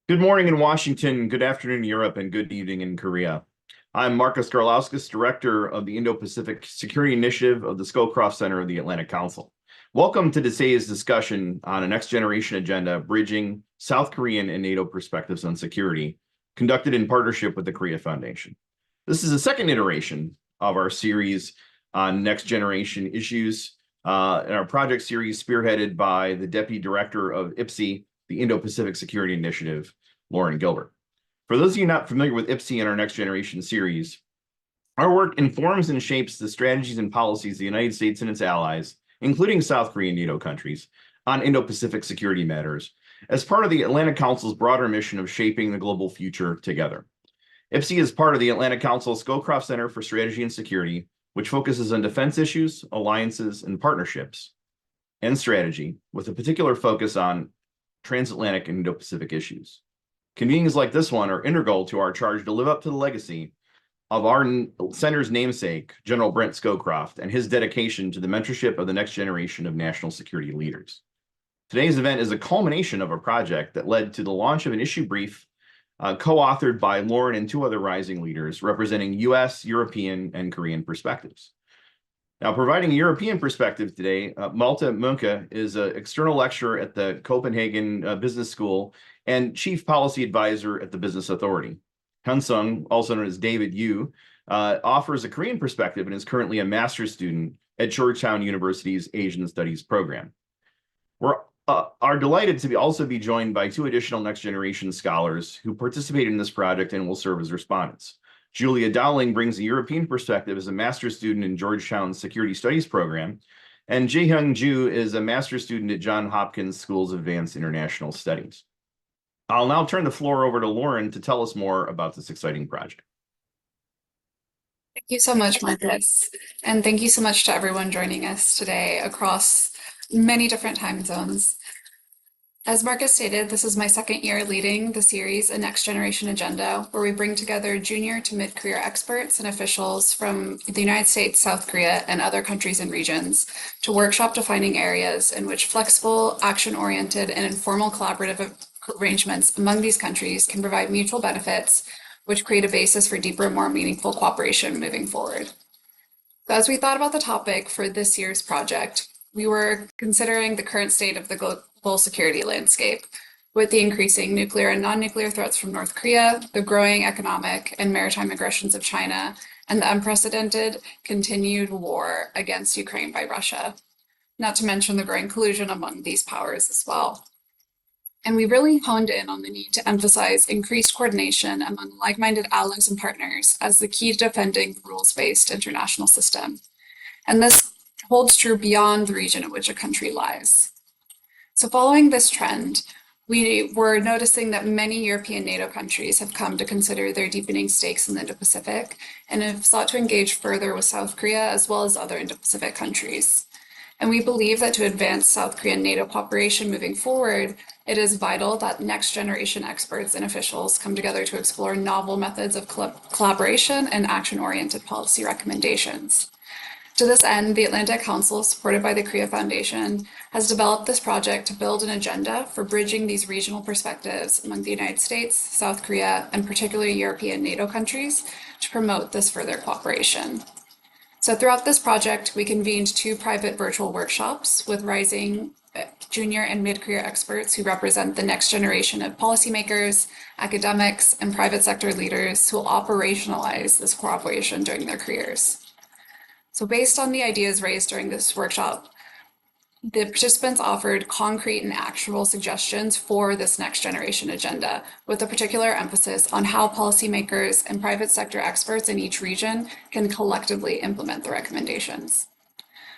Good morning in Washington, good afternoon in Europe, and good evening in Korea. I'm Marcus Garlauskas, Director of the Indo-Pacific Security Initiative of the Scowcroft Center of the Atlantic Council. Welcome to today's discussion on a next-generation agenda, bridging South Korean and NATO perspectives on security, conducted in partnership with the Korea Foundation. This is the second iteration of our series on next-generation issues, in our project series spearheaded by the Deputy Director of IPSI, the Indo-Pacific Security Initiative, Lauren Gilbert. For those of you not familiar with IPSI and our Next Generation series, our work informs and shapes the strategies and policies of the United States and its allies, including South Korean NATO countries, on Indo-Pacific security matters, as part of the Atlantic Council's broader mission of shaping the global future together. IPSI is part of the Atlantic Council's Scowcroft Center for Strategy and Security, which focuses on defense issues, alliances, and partnerships, and strategy, with a particular focus on transatlantic and Indo-Pacific issues. Convenings like this one are integral to our charge to live up to the legacy of our center's namesake, General Brent Scowcroft, and his dedication to the mentorship of the next generation of national security leaders. Today's event is a culmination of a project that led to the launch of an issue brief co-authored by Lauren and two other rising leaders representing US, European, and Korean perspectives. Now, providing a European perspective today, Malte Munke is an external lecturer at the Copenhagen Business School and chief policy advisor at the Business Authority. Hyun-sung, also known as David Yu, offers a Korean perspective and is currently a master's student at Georgetown University's Asian Studies program. We are delighted to also be joined by two additional next generation scholars who participated in this project and will serve as respondents. Julia Dowling brings a European perspective as a master's student in Georgetown's Security Studies program, and Jae-hyung Ju is a master's student at Johns Hopkins School's Advanced International Studies. I'll now turn the floor over to Lauren to tell us more about this exciting project. Thank you so much, Marcus. And thank you so much to everyone joining us today across many different time zones. As Marcus stated, this is my second year leading the series, A Next Generation Agenda, where we bring together junior to mid-career experts and officials from the United States, South Korea, and other countries and regions to workshop defining areas in which flexible, action-oriented, and informal collaborative arrangements among these countries can provide mutual benefits, which create a basis for deeper, more meaningful cooperation moving forward. So as we thought about the topic for this year's project, we were considering the current state of the global security landscape, with the increasing nuclear and non-nuclear threats from North Korea, the growing economic and maritime aggressions of China, and the unprecedented continued war against Ukraine by Russia, not to mention the growing collusion among these powers as well. And we really honed in on the need to emphasize increased coordination among like-minded allies and partners as the key to defending the rules-based international system. And this holds true beyond the region in which a country lies. So following this trend, we were noticing that many European NATO countries have come to consider their deepening stakes in the Indo-Pacific and have sought to engage further with South Korea as well as other Indo-Pacific countries. And we believe that to advance South Korean NATO cooperation moving forward, it is vital that next generation experts and officials come together to explore novel methods of collaboration and action-oriented policy recommendations. To this end, the Atlantic Council, supported by the Korea Foundation, has developed this project to build an agenda for bridging these regional perspectives among the United States, South Korea, and particularly European NATO countries to promote this further cooperation. So throughout this project, we convened two private virtual workshops with rising junior and mid-career experts who represent the next generation of policymakers, academics, and private sector leaders who will operationalize this cooperation during their careers. So based on the ideas raised during this workshop, the participants offered concrete and actionable suggestions for this next generation agenda, with a particular emphasis on how policymakers and private sector experts in each region can collectively implement the recommendations.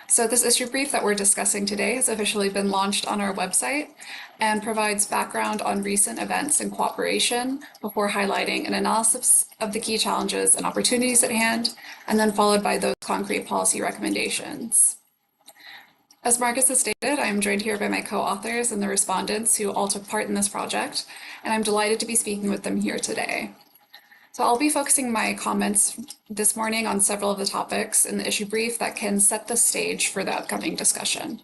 So this issue brief that we're discussing today has officially been launched on our website and provides background on recent events and cooperation before highlighting an analysis of the key challenges and opportunities at hand, and then followed by those concrete policy recommendations. As Marcus has stated, I am joined here by my co-authors and the respondents who all took part in this project, and I'm delighted to be speaking with them here today. So I'll be focusing my comments this morning on several of the topics in the issue brief that can set the stage for the upcoming discussion.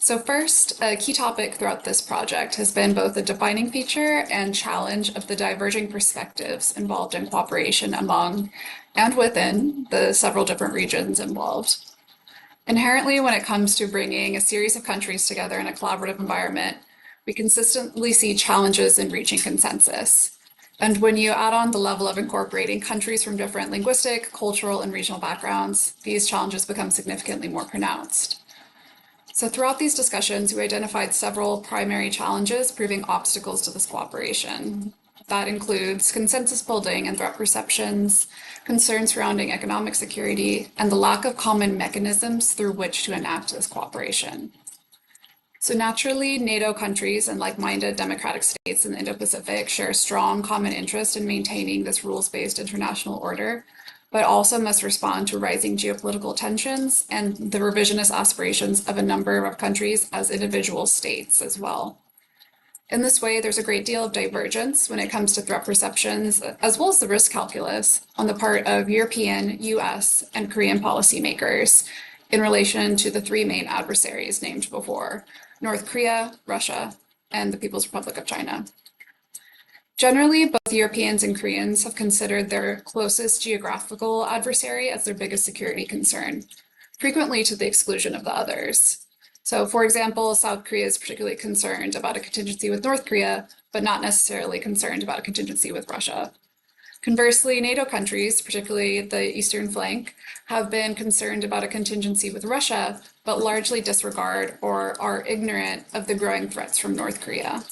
So first, a key topic throughout this project has been both a defining feature and challenge of the diverging perspectives involved in cooperation among and within the several different regions involved. Inherently, when it comes to bringing a series of countries together in a collaborative environment, we consistently see challenges in reaching consensus. And when you add on the level of incorporating countries from different linguistic, cultural, and regional backgrounds, these challenges become significantly more pronounced. So throughout these discussions, we identified several primary challenges proving obstacles to this cooperation. That includes consensus building and threat perceptions, concerns surrounding economic security, and the lack of common mechanisms through which to enact this cooperation. So naturally, NATO countries and like-minded democratic states in the Indo-Pacific share a strong common interest in maintaining this rules-based international order, but also must respond to rising geopolitical tensions and the revisionist aspirations of a number of countries as individual states as well. In this way, there's a great deal of divergence when it comes to threat perceptions, as well as the risk calculus on the part of European, US, and Korean policymakers in relation to the three main adversaries named before: North Korea, Russia, and the People's Republic of China. Generally, both Europeans and Koreans have considered their closest geographical adversary as their biggest security concern, frequently to the exclusion of the others. So, for example, South Korea is particularly concerned about a contingency with North Korea, but not necessarily concerned about a contingency with Russia. Conversely, NATO countries, particularly the eastern flank, have been concerned about a contingency with Russia, but largely disregard or are ignorant of the growing threats from North Korea.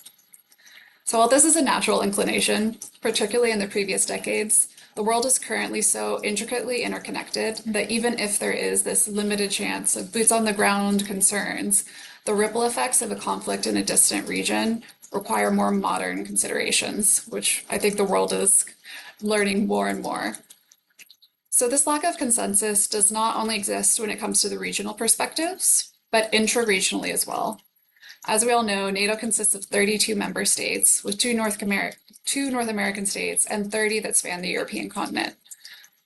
So while this is a natural inclination, particularly in the previous decades, the world is currently so intricately interconnected that even if there is this limited chance of boots on the ground concerns, the ripple effects of a conflict in a distant region require more modern considerations, which I think the world is learning more and more. So this lack of consensus does not only exist when it comes to the regional perspectives, but intra-regionally as well. As we all know, NATO consists of 32 member states, with two North American states and 30 that span the European continent.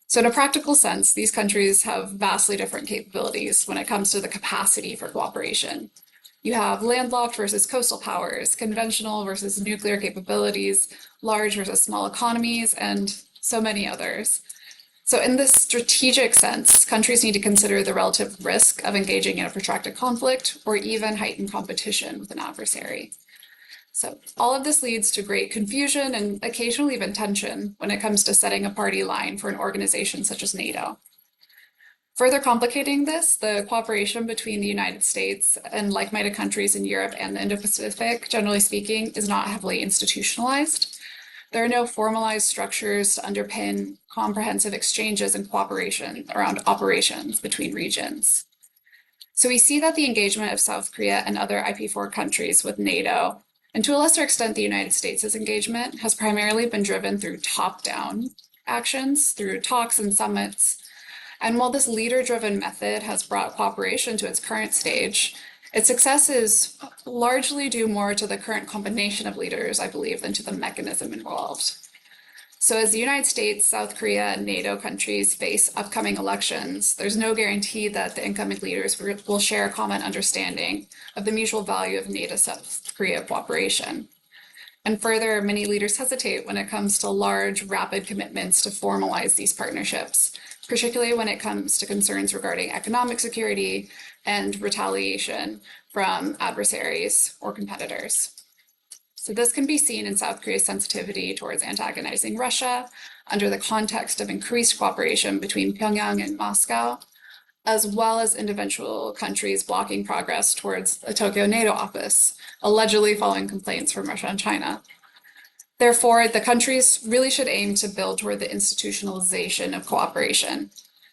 So in a practical sense, these countries have vastly different capabilities when it comes to the capacity for cooperation. You have landlocked versus coastal powers, conventional versus nuclear capabilities, large versus small economies, and so many others. So in this strategic sense, countries need to consider the relative risk of engaging in a protracted conflict or even heightened competition with an adversary. So all of this leads to great confusion and occasionally even tension when it comes to setting a party line for an organization such as NATO. Further complicating this, the cooperation between the United States and like-minded countries in Europe and the Indo-Pacific, generally speaking, is not heavily institutionalized. There are no formalized structures to underpin comprehensive exchanges and cooperation around operations between regions. So we see that the engagement of South Korea and other IP4 countries with NATO, and to a lesser extent the United States' engagement, has primarily been driven through top-down actions, through talks and summits. And while this leader-driven method has brought cooperation to its current stage, its success is largely due more to the current combination of leaders, I believe, than to the mechanism involved. So as the United States, South Korea, and NATO countries face upcoming elections, there's no guarantee that the incoming leaders will share a common understanding of the mutual value of NATO-South Korea cooperation. And further, many leaders hesitate when it comes to large, rapid commitments to formalize these partnerships, particularly when it comes to concerns regarding economic security and retaliation from adversaries or competitors. So this can be seen in South Korea's sensitivity towards antagonizing Russia under the context of increased cooperation between Pyongyang and Moscow, as well as individual countries blocking progress towards a Tokyo NATO office, allegedly following complaints from Russia and China. Therefore, the countries really should aim to build toward the institutionalization of cooperation,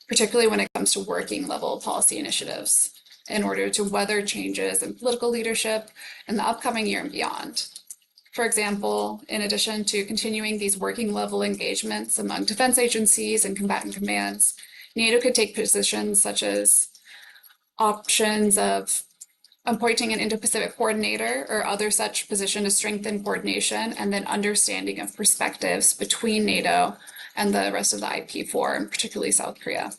particularly when it comes to working level policy initiatives, in order to weather changes in political leadership in the upcoming year and beyond. For example, in addition to continuing these working level engagements among defense agencies and combatant commands, NATO could take positions such as options of appointing an Indo-Pacific coordinator or other such position to strengthen coordination and then understanding of perspectives between NATO and the rest of the IP4, and particularly South Korea.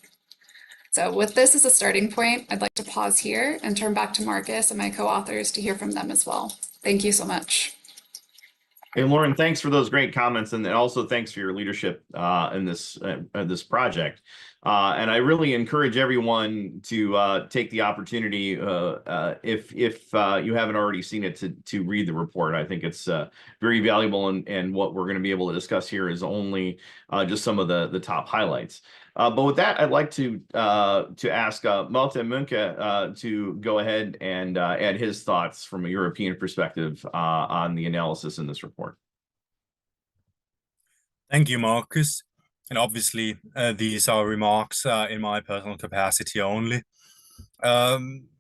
So with this as a starting point, I'd like to pause here and turn back to Marcus and my co-authors to hear from them as well. Thank you so much. Hey, Lauren, thanks for those great comments, and also thanks for your leadership in this project. And I really encourage everyone to take the opportunity, if you haven't already seen it, to read the report. I think it's very valuable, and what we're going to be able to discuss here is only just some of the top highlights. But with that, I'd like to ask Malte Munke to go ahead and add his thoughts from a European perspective on the analysis in this report. Thank you, Marcus. And obviously, these are remarks in my personal capacity only. As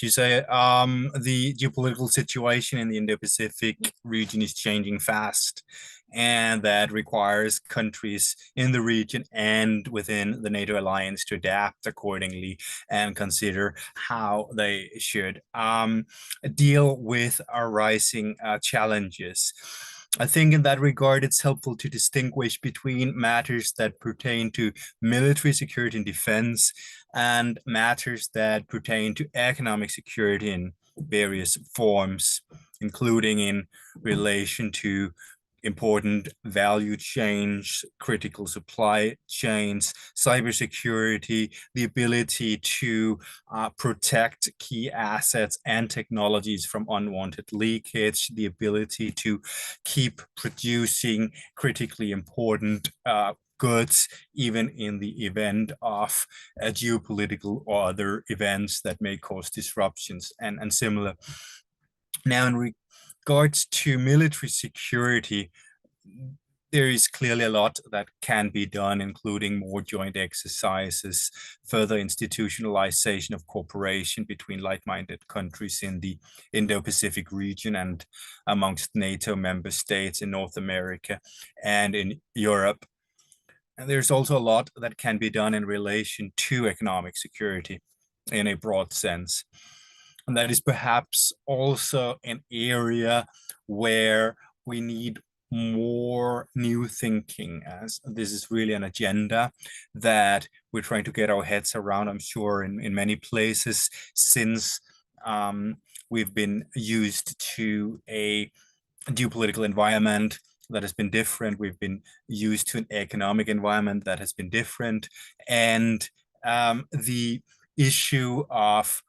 you say, the geopolitical situation in the Indo-Pacific region is changing fast, and that requires countries in the region and within the NATO alliance to adapt accordingly and consider how they should deal with our rising challenges. I think in that regard, it's helpful to distinguish between matters that pertain to military security and defense and matters that pertain to economic security in various forms, including in relation to important value chains, critical supply chains, cybersecurity, the ability to protect key assets and technologies from unwanted leakage, the ability to keep producing critically important goods, even in the event of geopolitical or other events that may cause disruptions and similar. Now, in regards to military security, there is clearly a lot that can be done, including more joint exercises, further institutionalization of cooperation between like-minded countries in the Indo-Pacific region and amongst NATO member states in North America and in Europe. And there's also a lot that can be done in relation to economic security in a broad sense. And that is perhaps also an area where we need more new thinking, as this is really an agenda that we're trying to get our heads around, I'm sure, in many places, since we've been used to a geopolitical environment that has been different. We've been used to an economic environment that has been different. And the issue of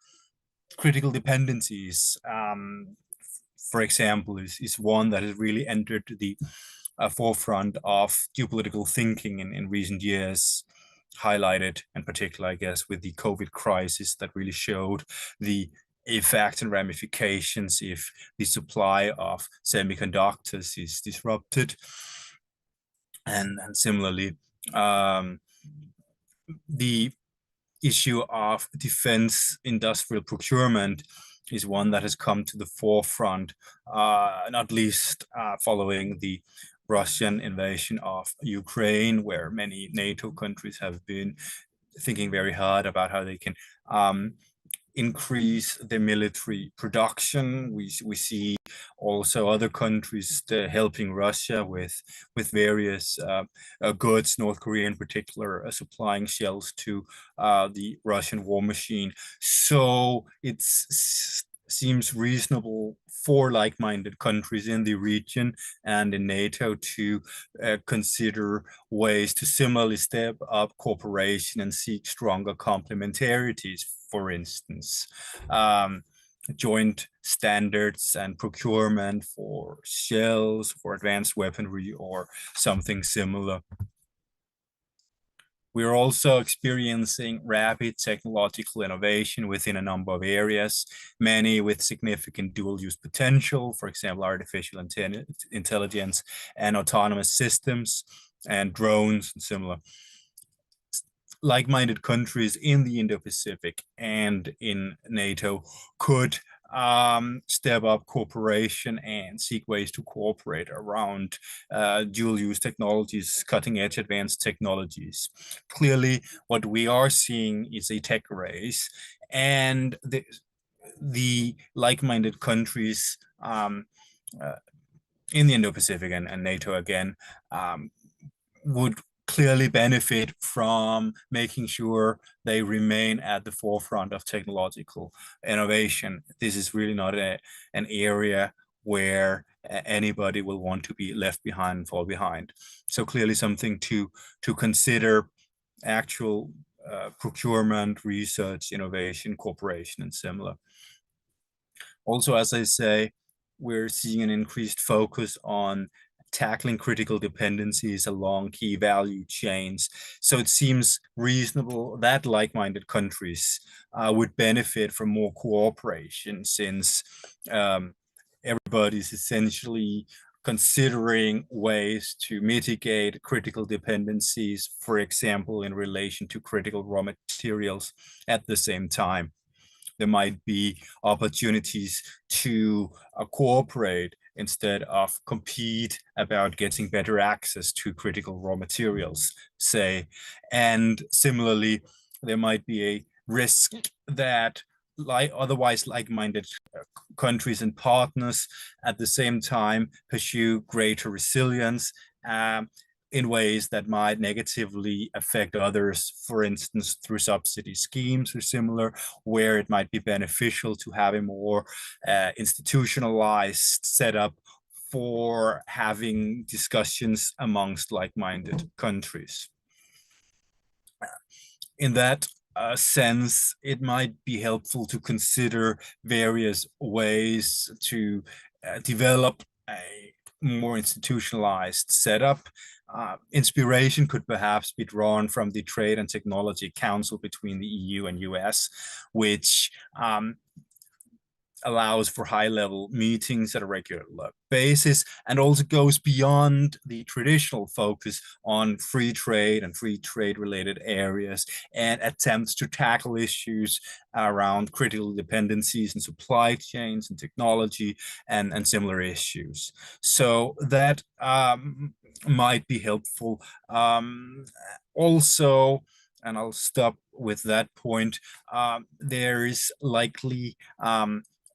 critical dependencies, for example, is one that has really entered the forefront of geopolitical thinking in recent years, highlighted in particular, I guess, with the COVID crisis that really showed the effects and ramifications if the supply of semiconductors is disrupted. And similarly, the issue of defense industrial procurement is one that has come to the forefront, not least following the Russian invasion of Ukraine, where many NATO countries have been thinking very hard about how they can increase their military production. We see also other countries helping Russia with various goods, North Korea in particular, supplying shells to the Russian war machine. So it seems reasonable for like-minded countries in the region and in NATO to consider ways to similarly step up cooperation and seek stronger complementarities. For instance, joint standards and procurement for shells, for advanced weaponry, or something similar. We are also experiencing rapid technological innovation within a number of areas, many with significant dual-use potential, for example, artificial intelligence and autonomous systems and drones and similar. Like-minded countries in the Indo-Pacific and in NATO could step up cooperation and seek ways to cooperate around dual-use technologies, cutting-edge advanced technologies. Clearly, what we are seeing is a tech race, and the like-minded countries in the Indo-Pacific and NATO again would clearly benefit from making sure they remain at the forefront of technological innovation. This is really not an area where anybody will want to be left behind and fall behind. So clearly something to consider: actual procurement, research, innovation, cooperation, and similar. Also, as I say, we're seeing an increased focus on tackling critical dependencies along key value chains. So it seems reasonable that like-minded countries would benefit from more cooperation, since everybody's essentially considering ways to mitigate critical dependencies, for example, in relation to critical raw materials at the same time. There might be opportunities to cooperate instead of compete about getting better access to critical raw materials, say. And similarly, there might be a risk that otherwise like-minded countries and partners at the same time pursue greater resilience in ways that might negatively affect others, for instance, through subsidy schemes or similar, where it might be beneficial to have a more institutionalized setup for having discussions amongst like-minded countries. In that sense, it might be helpful to consider various ways to develop a more institutionalized setup. Inspiration could perhaps be drawn from the Trade and Technology Council between the EU and US, which allows for high-level meetings at a regular basis, and also goes beyond the traditional focus on free trade and free trade-related areas, and attempts to tackle issues around critical dependencies and supply chains and technology and similar issues. So that might be helpful. Also, and I'll stop with that point, there is likely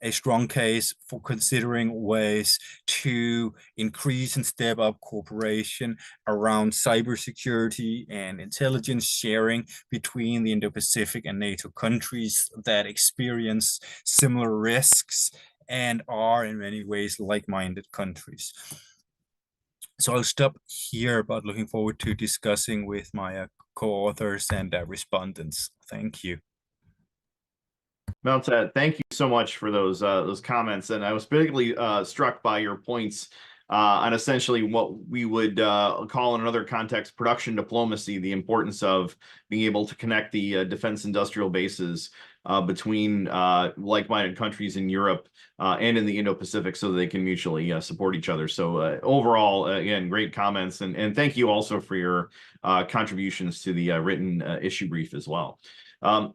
a strong case for considering ways to increase and step up cooperation around cybersecurity and intelligence sharing between the Indo-Pacific and NATO countries that experience similar risks and are in many ways like-minded countries. So I'll stop here, but looking forward to discussing with my co-authors and respondents. Thank you. Mounted, thank you so much for those comments, and I was particularly struck by your points on essentially what we would call in another context production diplomacy, the importance of being able to connect the defense industrial bases between like-minded countries in Europe and in the Indo-Pacific, so that they can mutually support each other. So overall, again, great comments, and thank you also for your contributions to the written issue brief as well.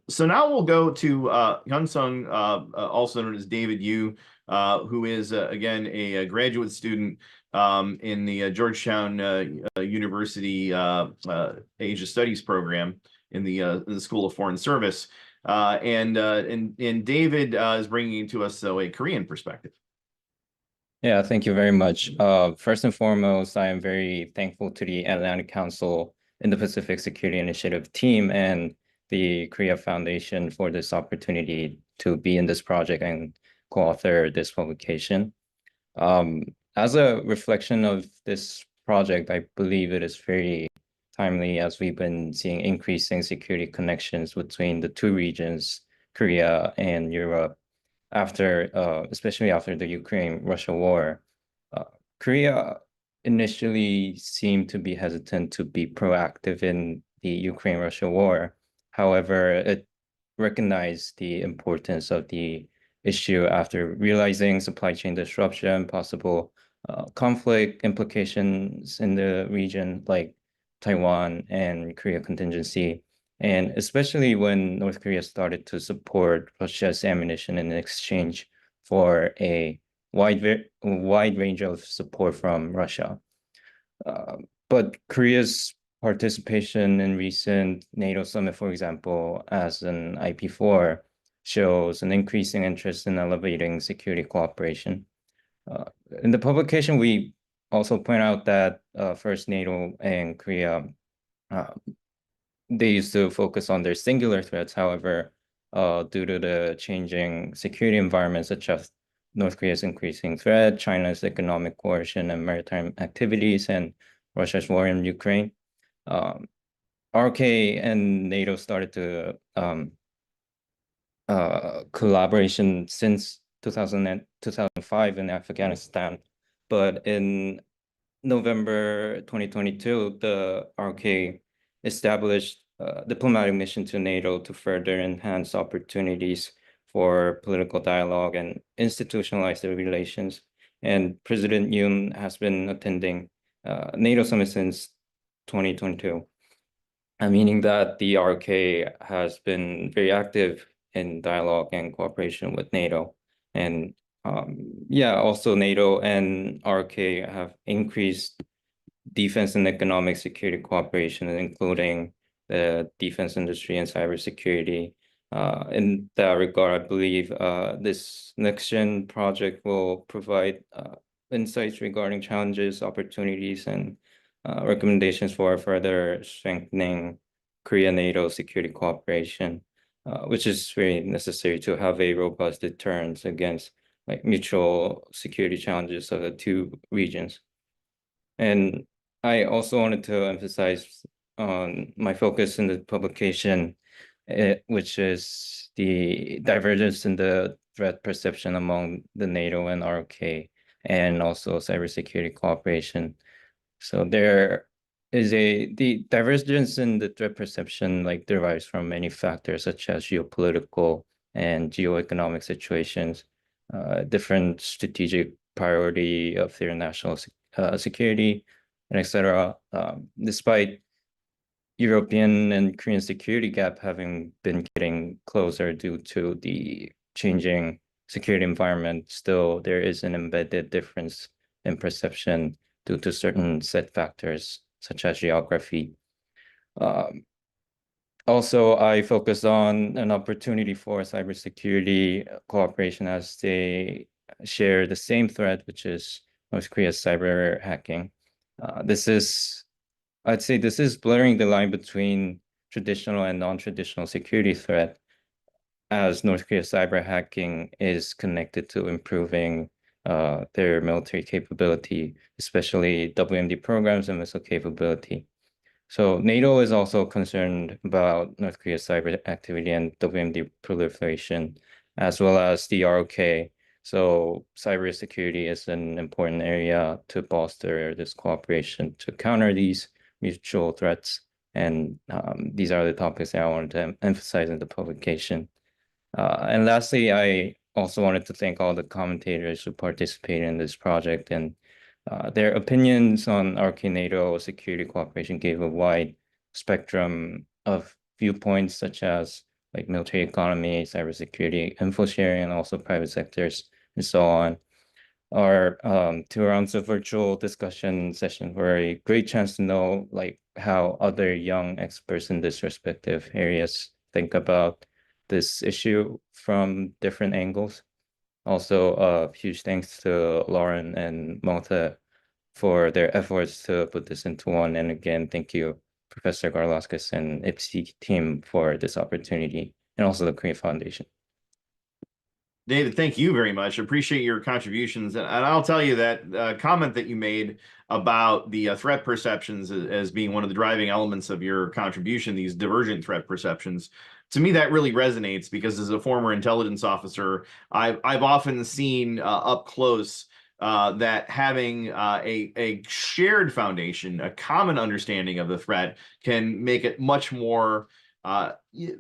So now we'll go to Hyun-Sung, also known as David Yu, who is, again, a graduate student in the Georgetown University Asia Studies program in the School of Foreign Service. And David is bringing to us, a Korean perspective. Yeah, thank you very much. First and foremost, I am very thankful to the Atlantic Council Indo-Pacific Security Initiative team and the Korea Foundation for this opportunity to be in this project and co-author this publication. As a reflection of this project, I believe it is very timely, as we've been seeing increasing security connections between the two regions, Korea and Europe, especially after the Ukraine-Russia war. Korea initially seemed to be hesitant to be proactive in the Ukraine-Russia war. However, it recognized the importance of the issue after realizing supply chain disruption, possible conflict implications in the region, like Taiwan and Korea contingency, and especially when North Korea started to support Russia's ammunition in exchange for a wide range of support from Russia. But Korea's participation in recent NATO summit, for example, as an IP4, shows an increasing interest in elevating security cooperation. In the publication, we also point out that first NATO and Korea they used to focus on their singular threats. However, due to the changing security environment, such as North Korea's increasing threat, China's economic coercion and maritime activities, and Russia's war in Ukraine, RK and NATO started to collaboration since 2005 in Afghanistan. But in November 2022, the RK established a diplomatic mission to NATO to further enhance opportunities for political dialogue and institutionalize the relations. And President Yoon has been attending NATO summit since 2022, meaning that the RK has been very active in dialogue and cooperation with NATO. And yeah, also NATO and RK have increased defense and economic security cooperation, including the defense industry and cybersecurity. In that regard, I believe this next-gen project will provide insights regarding challenges, opportunities, and recommendations for further strengthening Korea-NATO security cooperation, which is very necessary to have a robust deterrence against mutual security challenges of the two regions. And I also wanted to emphasize on my focus in the publication, which is the divergence in the threat perception among the NATO and RK, and also cybersecurity cooperation. So there is the divergence in the threat perception derives from many factors such as geopolitical and geoeconomic situations, different strategic priority of their national security, and etc. Despite European and Korean security gap having been getting closer due to the changing security environment, still there is an embedded difference in perception due to certain set factors such as geography. Also, I focused on an opportunity for cybersecurity cooperation as they share the same threat, which is North Korea's cyber hacking. I'd say this is blurring the line between traditional and non-traditional security threat, as North Korea's cyber hacking is connected to improving their military capability, especially WMD programs and missile capability. So NATO is also concerned about North Korea's cyber activity and WMD proliferation, as well as the ROK. So cybersecurity is an important area to bolster this cooperation to counter these mutual threats. And these are the topics that I wanted to emphasize in the publication. And lastly, I also wanted to thank all the commentators who participated in this project, and their opinions on RK NATO security cooperation gave a wide spectrum of viewpoints, such as military economy, cybersecurity, info sharing, and also private sectors, and so on. Our 2 rounds of virtual discussion sessions were a great chance to know how other young experts in this respective areas think about this issue from different angles. Also, huge thanks to Lauren and Malta for their efforts to put this into one. And again, thank you, Professor Garlauskas and IPSI team for this opportunity, and also the Korea Foundation. David, thank you very much. Appreciate your contributions. And I'll tell you that comment that you made about the threat perceptions as being one of the driving elements of your contribution, these divergent threat perceptions, to me, that really resonates, because as a former intelligence officer, I've often seen up close that having a shared foundation, a common understanding of the threat, can make it much more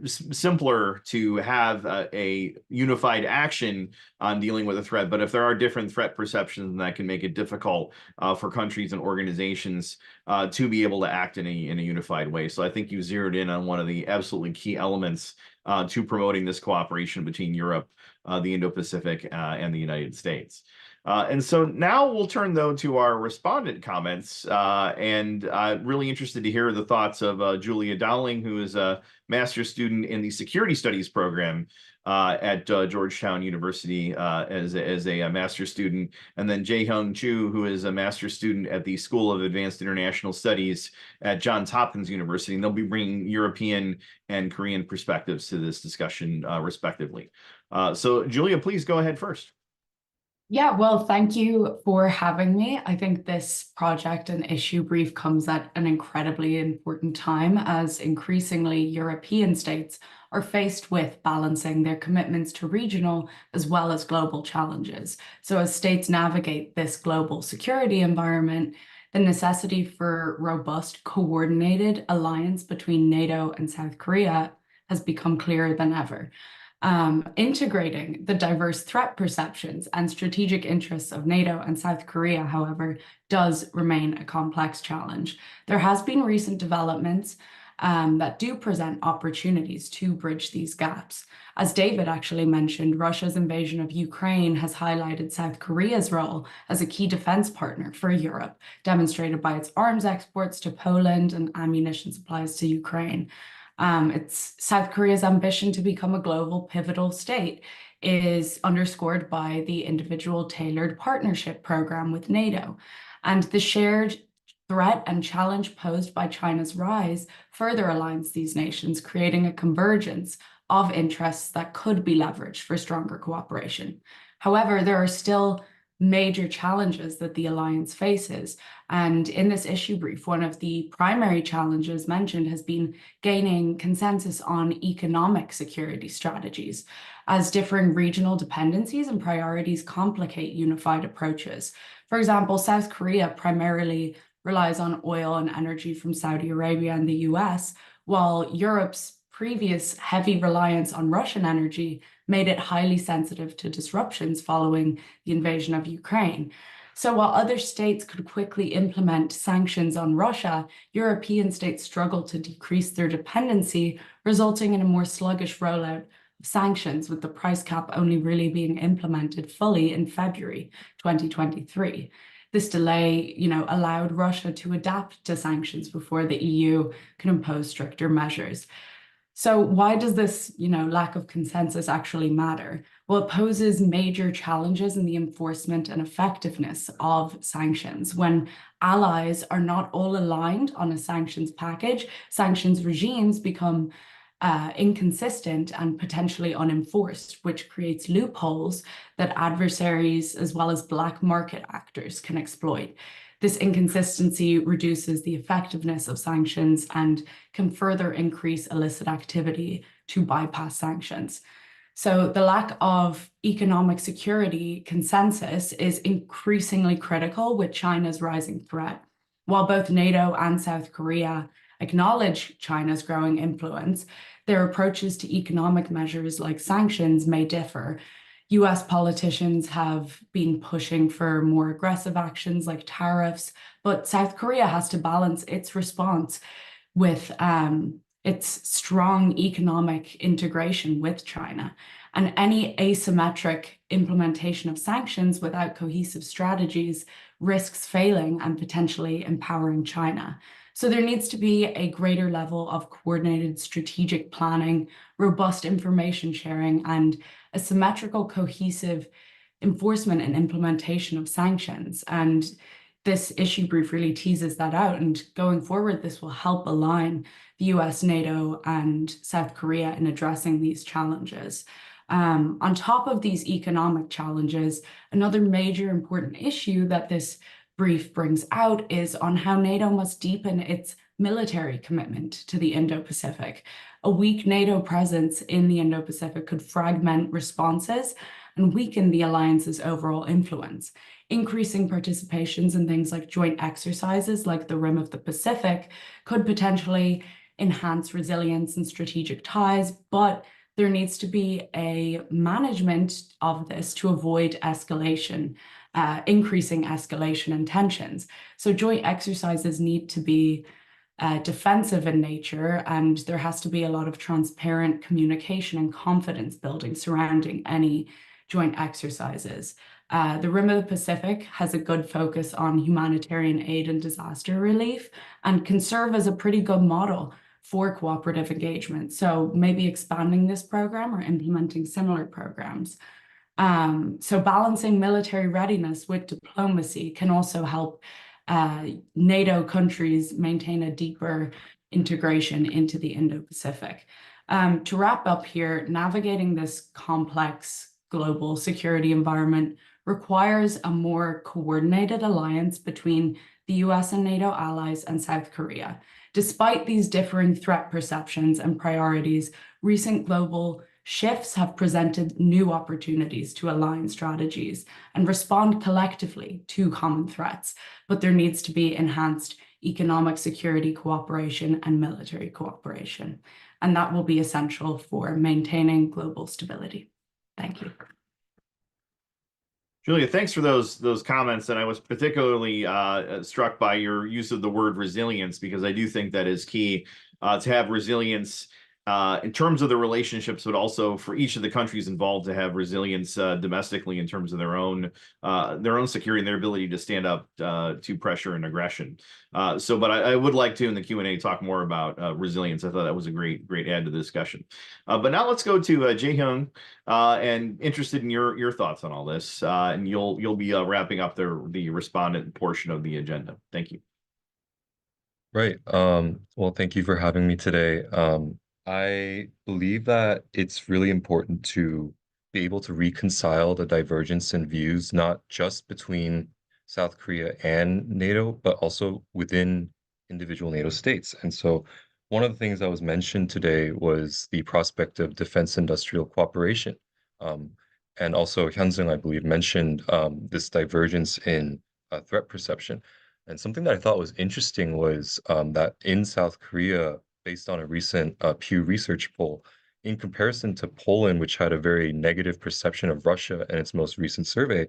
simpler to have a unified action on dealing with a threat. But if there are different threat perceptions, that can make it difficult for countries and organizations to be able to act in a unified way. So I think you zeroed in on one of the absolutely key elements to promoting this cooperation between Europe, the Indo-Pacific, and the United States. And so now we'll turn, though, to our respondent comments, and really interested to hear the thoughts of Julia Dowling, who is a master's student in the Security Studies program at Georgetown University as a master's student, and then Jae-Hyung Chu, who is a master's student at the School of Advanced International Studies at Johns Hopkins University, and they'll be bringing European and Korean perspectives to this discussion, respectively. So, Julia, please go ahead first. Yeah, well, thank you for having me. I think this project and issue brief comes at an incredibly important time as increasingly European states are faced with balancing their commitments to regional as well as global challenges. So as states navigate this global security environment, the necessity for robust, coordinated alliance between NATO and South Korea has become clearer than ever. Integrating the diverse threat perceptions and strategic interests of NATO and South Korea, however, does remain a complex challenge. There has been recent developments that do present opportunities to bridge these gaps. As David actually mentioned, Russia's invasion of Ukraine has highlighted South Korea's role as a key defense partner for Europe, demonstrated by its arms exports to Poland and ammunition supplies to Ukraine. It's South Korea's ambition to become a global pivotal state is underscored by the individual tailored partnership program with NATO. And the shared threat and challenge posed by China's rise further aligns these nations, creating a convergence of interests that could be leveraged for stronger cooperation. However, there are still major challenges that the alliance faces. And in this issue brief, one of the primary challenges mentioned has been gaining consensus on economic security strategies, as differing regional dependencies and priorities complicate unified approaches. For example, South Korea primarily relies on oil and energy from Saudi Arabia and the US, while Europe's previous heavy reliance on Russian energy made it highly sensitive to disruptions following the invasion of Ukraine. So while other states could quickly implement sanctions on Russia, European states struggled to decrease their dependency, resulting in a more sluggish rollout of sanctions, with the price cap only really being implemented fully in February 2023. This delay, allowed Russia to adapt to sanctions before the EU can impose stricter measures. So why does this, lack of consensus actually matter? Well, it poses major challenges in the enforcement and effectiveness of sanctions. When allies are not all aligned on a sanctions package, sanctions regimes become inconsistent and potentially unenforced, which creates loopholes that adversaries as well as black market actors can exploit. This inconsistency reduces the effectiveness of sanctions and can further increase illicit activity to bypass sanctions. So the lack of economic security consensus is increasingly critical with China's rising threat. While both NATO and South Korea acknowledge China's growing influence, their approaches to economic measures like sanctions may differ. US politicians have been pushing for more aggressive actions like tariffs, but South Korea has to balance its response with its strong economic integration with China. And any asymmetric implementation of sanctions without cohesive strategies risks failing and potentially empowering China. So there needs to be a greater level of coordinated strategic planning, robust information sharing, and a symmetrical, cohesive enforcement and implementation of sanctions. And this issue brief really teases that out. And going forward, this will help align the US, NATO, and South Korea in addressing these challenges. On top of these economic challenges, another major important issue that this brief brings out is on how NATO must deepen its military commitment to the Indo-Pacific. A weak NATO presence in the Indo-Pacific could fragment responses and weaken the alliance's overall influence. Increasing participations in things like joint exercises like the Rim of the Pacific could potentially enhance resilience and strategic ties, but there needs to be a management of this to avoid escalation, increasing escalation and tensions. So joint exercises need to be defensive in nature, and there has to be a lot of transparent communication and confidence building surrounding any joint exercises. The Rim of the Pacific has a good focus on humanitarian aid and disaster relief and can serve as a pretty good model for cooperative engagement. So maybe expanding this program or implementing similar programs. So balancing military readiness with diplomacy can also help NATO countries maintain a deeper integration into the Indo-Pacific. To wrap up here, navigating this complex global security environment requires a more coordinated alliance between the US and NATO allies and South Korea. Despite these differing threat perceptions and priorities, recent global shifts have presented new opportunities to align strategies and respond collectively to common threats, but there needs to be enhanced economic security cooperation and military cooperation, and that will be essential for maintaining global stability. Thank you. Julia, thanks for those comments, and I was particularly struck by your use of the word resilience, because I do think that is key to have resilience in terms of the relationships, but also for each of the countries involved to have resilience domestically in terms of their own security and their ability to stand up to pressure and aggression. But I would like to in the Q&A talk more about resilience. I thought that was a great add to the discussion. But now let's go to Jae-hyung, and interested in your thoughts on all this. And you'll be wrapping up the respondent portion of the agenda. Thank you. Right. Well, thank you for having me today. I believe that it's really important to be able to reconcile the divergence in views, not just between South Korea and NATO, but also within individual NATO states. And so one of the things that was mentioned today was the prospect of defense industrial cooperation. And also Hyun-sung, I believe, mentioned this divergence in threat perception. And something that I thought was interesting was that in South Korea, based on a recent Pew Research poll, in comparison to Poland, which had a very negative perception of Russia in its most recent survey,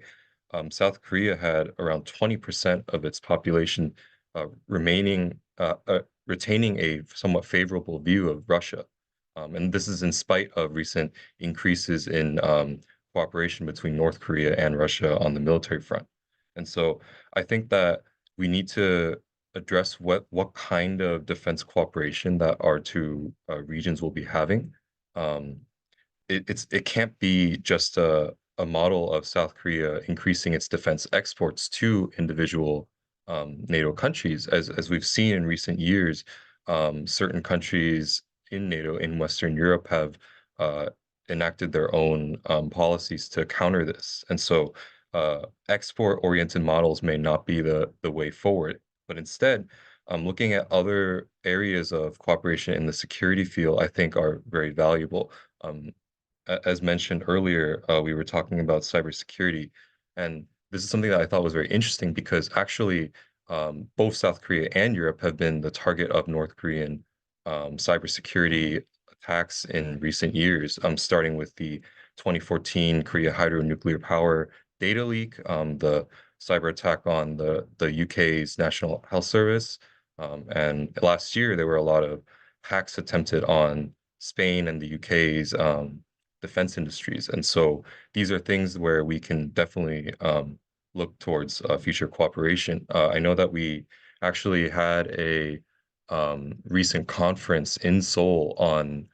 South Korea had around 20% of its population retaining a somewhat favorable view of Russia. And this is in spite of recent increases in cooperation between North Korea and Russia on the military front. And so I think that we need to address what kind of defense cooperation that our two regions will be having. It can't be just a model of South Korea increasing its defense exports to individual NATO countries. As we've seen in recent years, certain countries in NATO in Western Europe have enacted their own policies to counter this. And so export-oriented models may not be the way forward. But instead, looking at other areas of cooperation in the security field, I think are very valuable. As mentioned earlier, we were talking about cybersecurity, and this is something that I thought was very interesting because actually both South Korea and Europe have been the target of North Korean cybersecurity attacks in recent years, starting with the 2014 Korea hydronuclear power data leak, the cyber attack on the UK's National Health Service. And last year, there were a lot of hacks attempted on Spain and the UK's defense industries. And so these are things where we can definitely look towards future cooperation. I know that we actually had a recent conference in Seoul on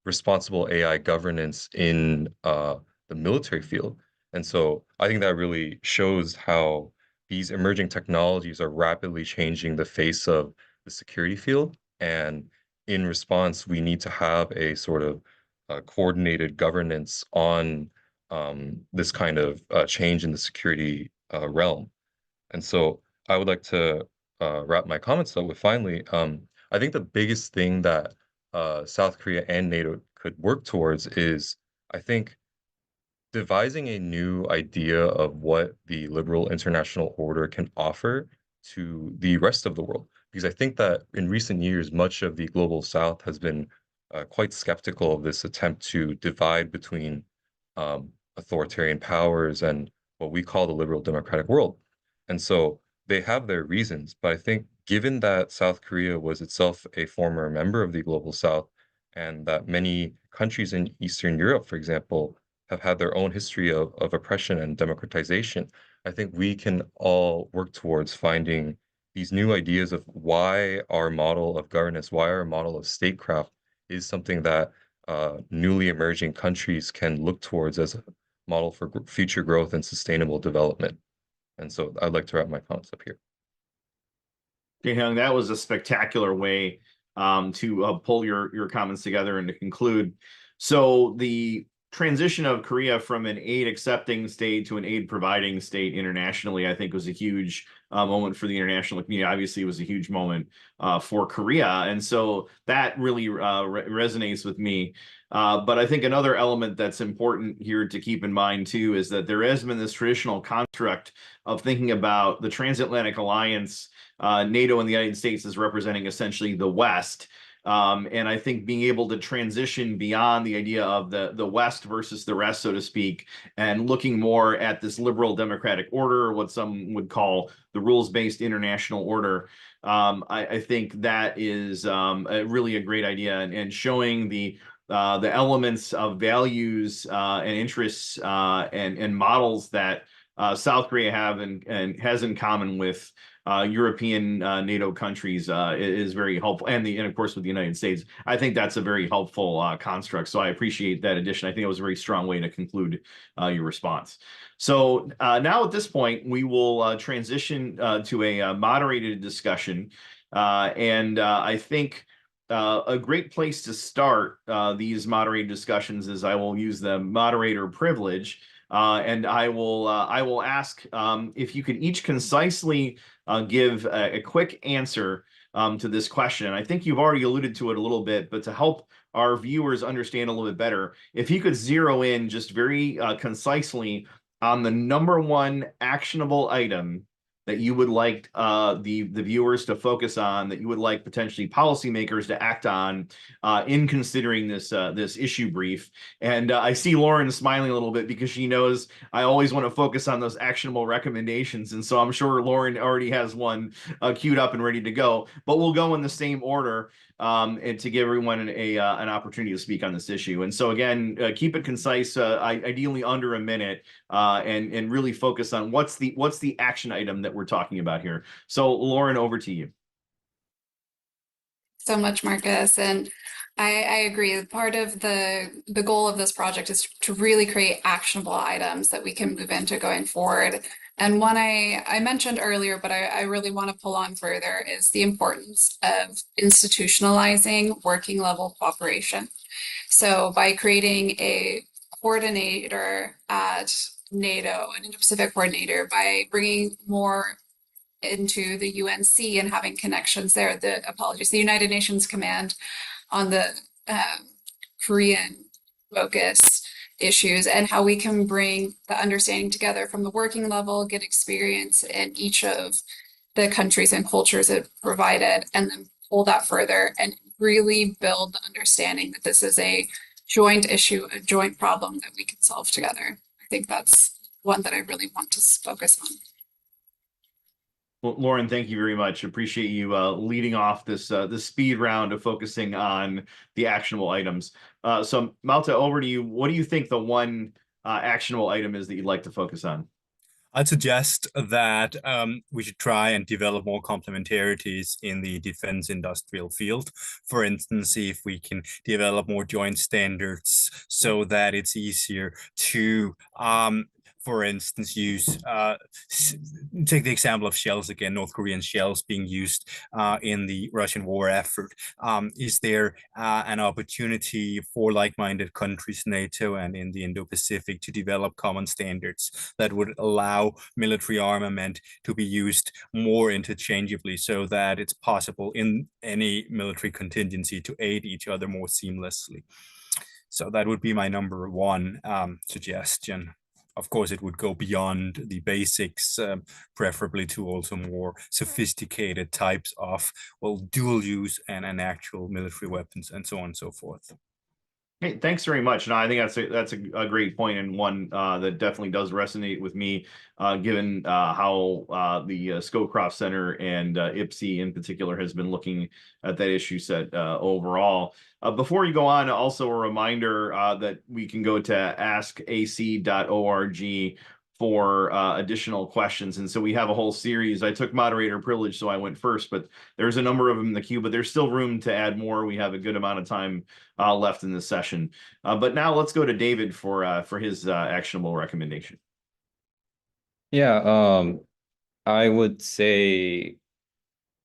responsible AI governance in the military field. And so I think that really shows how these emerging technologies are rapidly changing the face of the security field. And in response, we need to have a sort of coordinated governance on this kind of change in the security realm. And so I would like to wrap my comments up with finally, I think the biggest thing that South Korea and NATO could work towards is, I think, devising a new idea of what the liberal international order can offer to the rest of the world. Because I think that in recent years, much of the global South has been quite skeptical of this attempt to divide between authoritarian powers and what we call the liberal democratic world. And so they have their reasons, but I think given that South Korea was itself a former member of the global South, and that many countries in Eastern Europe, for example, have had their own history of oppression and democratization. I think we can all work towards finding these new ideas of why our model of governance, why our model of statecraft is something that newly emerging countries can look towards as a model for future growth and sustainable development. And so I'd like to wrap my comments up here. Jae-Hyung, that was a spectacular way to pull your comments together and to conclude. So the transition of Korea from an aid accepting state to an aid providing state internationally, I think, was a huge moment for the international community. Obviously, it was a huge moment for Korea. And so that really resonates with me. But I think another element that's important here to keep in mind, too, is that there has been this traditional construct of thinking about the transatlantic alliance, NATO and the United States as representing essentially the West. And I think being able to transition beyond the idea of the West versus the rest, so to speak, and looking more at this liberal democratic order, or what some would call the rules-based international order, I think that is really a great idea, and showing the elements of values and interests and models that South Korea have and has in common with European NATO countries is very helpful, and of course with the United States. I think that's a very helpful construct. So I appreciate that addition. I think it was a very strong way to conclude your response. So now at this point, we will transition to a moderated discussion, and I think a great place to start these moderated discussions is I will use the moderator privilege. And I will ask if you could each concisely give a quick answer to this question. And I think you've already alluded to it a little bit, but to help our viewers understand a little bit better, if you could zero in just very concisely on the #1 actionable item that you would like the viewers to focus on, that you would like potentially policymakers to act on in considering this issue brief. And I see Lauren smiling a little bit because she knows I always want to focus on those actionable recommendations. And so I'm sure Lauren already has one queued up and ready to go, but we'll go in the same order and to give everyone an opportunity to speak on this issue. And so again, keep it concise, ideally under a minute, and really focus on what's the action item that we're talking about here. So Lauren, over to you. So much, Marcus, and I agree. Part of the goal of this project is to really create actionable items that we can move into going forward. And one I mentioned earlier, but I really want to pull on further, is the importance of institutionalizing working level cooperation. So by creating a coordinator at NATO, an Indo-Pacific coordinator, by bringing more into the UNC and having connections there, the United Nations Command on the Korean focus issues, and how we can bring the understanding together from the working level, get experience in each of the countries and cultures it provided, and then pull that further and really build the understanding that this is a joint issue, a joint problem that we can solve together. I think that's one that I really want to focus on. Well, Lauren, thank you very much. Appreciate you leading off this speed round of focusing on the actionable items. So Malta, over to you. What do you think the one actionable item is that you'd like to focus on? I'd suggest that we should try and develop more complementarities in the defense industrial field. For instance, see if we can develop more joint standards so that it's easier to for instance, take the example of shells again, North Korean shells being used in the Russian war effort. Is there an opportunity for like-minded countries, NATO and in the Indo-Pacific, to develop common standards that would allow military armament to be used more interchangeably so that it's possible in any military contingency to aid each other more seamlessly? So that would be my #1 suggestion. Of course, it would go beyond the basics, preferably to also more sophisticated types of, well, dual use and actual military weapons and so on and so forth. Hey, thanks very much. No, I think that's a great point, and one that definitely does resonate with me, given how the Scowcroft Center and IPSI in particular has been looking at that issue set overall. Before you go on, also a reminder that we can go to askac.org for additional questions. And so we have a whole series. I took moderator privilege, so I went first, but there's a number of them in the queue, but there's still room to add more. We have a good amount of time left in this session. But now let's go to David for his actionable recommendation. Yeah, I would say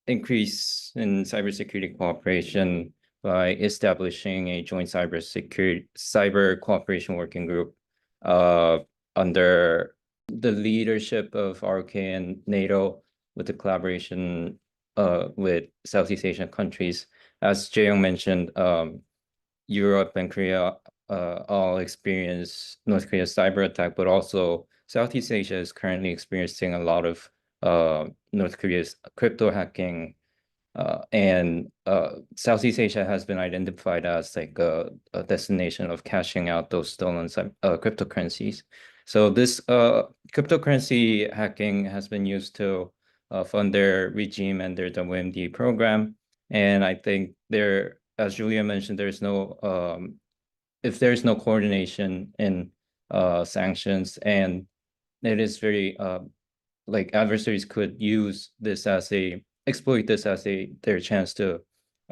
increase in cybersecurity cooperation by establishing a joint cyber cooperation working group under the leadership of RK and NATO, with the collaboration with Southeast Asian countries. As Jae-young mentioned, Europe and Korea all experience North Korea's cyber attack, but also Southeast Asia is currently experiencing a lot of North Korea's crypto hacking, and Southeast Asia has been identified as like a destination of cashing out those stolen cryptocurrencies. So this cryptocurrency hacking has been used to fund their regime and their WMD program. And I think there, as Julia mentioned, there's no if there's no coordination in sanctions, and it is very like adversaries could use this as exploit this as their chance to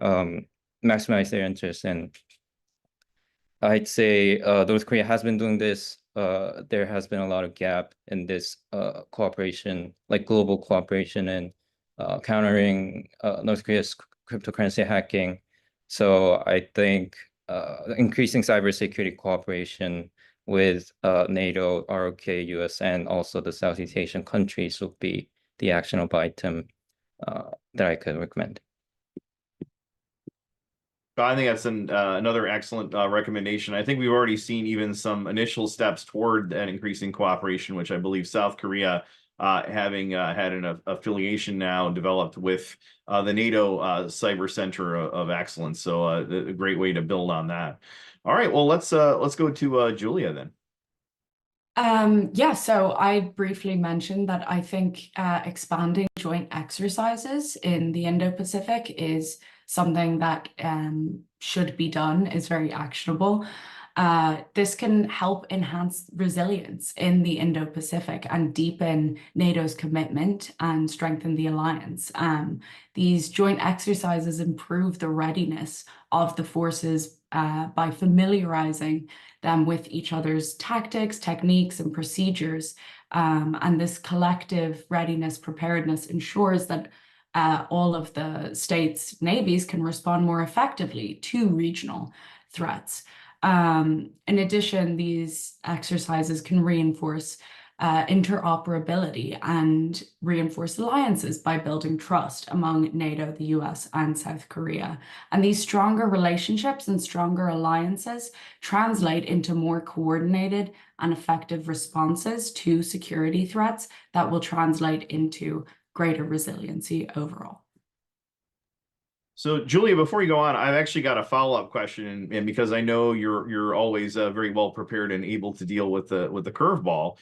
maximize their interests. And I'd say North Korea has been doing this. There has been a lot of gap in this cooperation, like global cooperation and countering North Korea's cryptocurrency hacking. So I think increasing cybersecurity cooperation with NATO, ROK, US, and also the Southeast Asian countries would be the actionable item that I could recommend. I think that's another excellent recommendation. I think we've already seen even some initial steps toward that increasing cooperation, which I believe South Korea, having had an affiliation now developed with the NATO Cyber Center of Excellence. So a great way to build on that. All right, well, let's go to Julia then. Yeah, so I briefly mentioned that I think expanding joint exercises in the Indo-Pacific is something that should be done, is very actionable. This can help enhance resilience in the Indo-Pacific and deepen NATO's commitment and strengthen the alliance. These joint exercises improve the readiness of the forces by familiarizing them with each other's tactics, techniques, and procedures. And this collective readiness preparedness ensures that all of the states' navies can respond more effectively to regional threats. In addition, these exercises can reinforce interoperability and reinforce alliances by building trust among NATO, the US, and South Korea. And these stronger relationships and stronger alliances translate into more coordinated and effective responses to security threats that will translate into greater resiliency overall. So, Julia, before you go on, I've actually got a follow-up question, and because I know you're always very well prepared and able to deal with the curveball.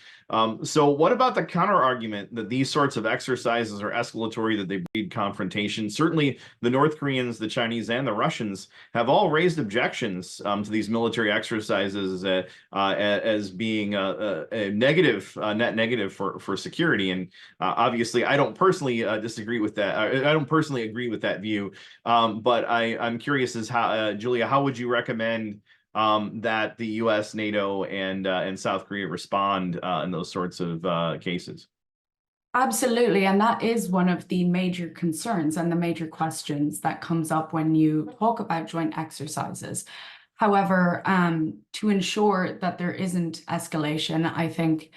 So, what about the counter argument that these sorts of exercises are escalatory, that they breed confrontation? Certainly, the North Koreans, the Chinese, and the Russians have all raised objections to these military exercises as being a negative, net negative for security. And obviously, I don't personally disagree with that. I don't personally agree with that view. But I'm curious as how, Julia, how would you recommend that the U.S., NATO, and South Korea respond in those sorts of cases? Absolutely, and that is one of the major concerns and the major questions that comes up when you talk about joint exercises. However, to ensure that there isn't escalation, I think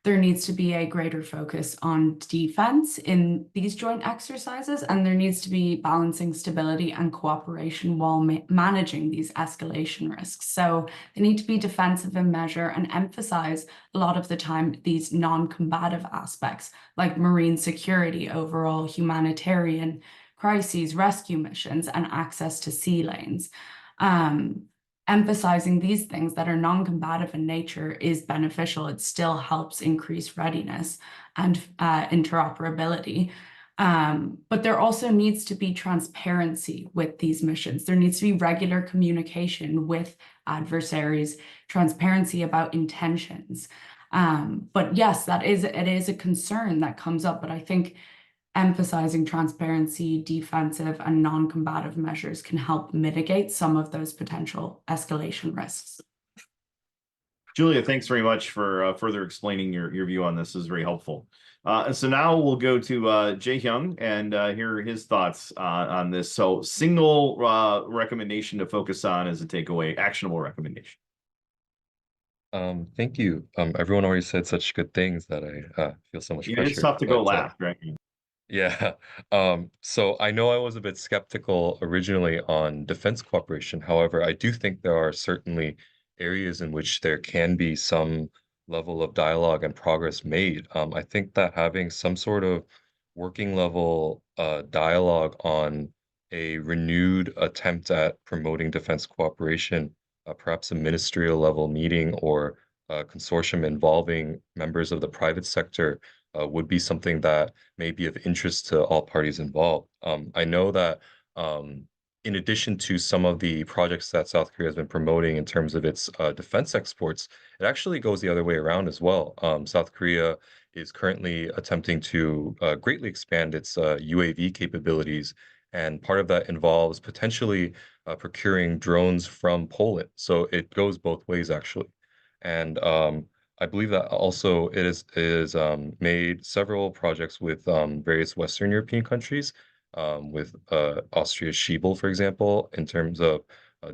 there needs to be a greater focus on defense in these joint exercises, and there needs to be balancing stability and cooperation while managing these escalation risks. So they need to be defensive in measure and emphasize a lot of the time these non-combative aspects like marine security, overall humanitarian crises, rescue missions, and access to sea lanes. emphasizing these things that are non-combative in nature is beneficial. It still helps increase readiness and interoperability. But there also needs to be transparency with these missions. There needs to be regular communication with adversaries, transparency about intentions. But yes, it is a concern that comes up, but I think emphasizing transparency, defensive, and non-combative measures can help mitigate some of those potential escalation risks. Julia, thanks very much for further explaining your view on this. This is very helpful. And so now we'll go to Jae-hyung and hear his thoughts on this. So single recommendation to focus on as a takeaway, actionable recommendation. Thank you. Everyone already said such good things that I feel so much pressure. It's tough to go last, right? Yeah. So I know I was a bit skeptical originally on defense cooperation. However, I do think there are certainly areas in which there can be some level of dialogue and progress made. I think that having some sort of working level dialogue on a renewed attempt at promoting defense cooperation, perhaps a ministerial level meeting or a consortium involving members of the private sector would be something that may be of interest to all parties involved. I know that in addition to some of the projects that South Korea has been promoting in terms of its defense exports, it actually goes the other way around as well. South Korea is currently attempting to greatly expand its UAV capabilities, and part of that involves potentially procuring drones from Poland. So it goes both ways, actually. And I believe that also it is made several projects with various Western European countries, with Austria's Schiebel, for example, in terms of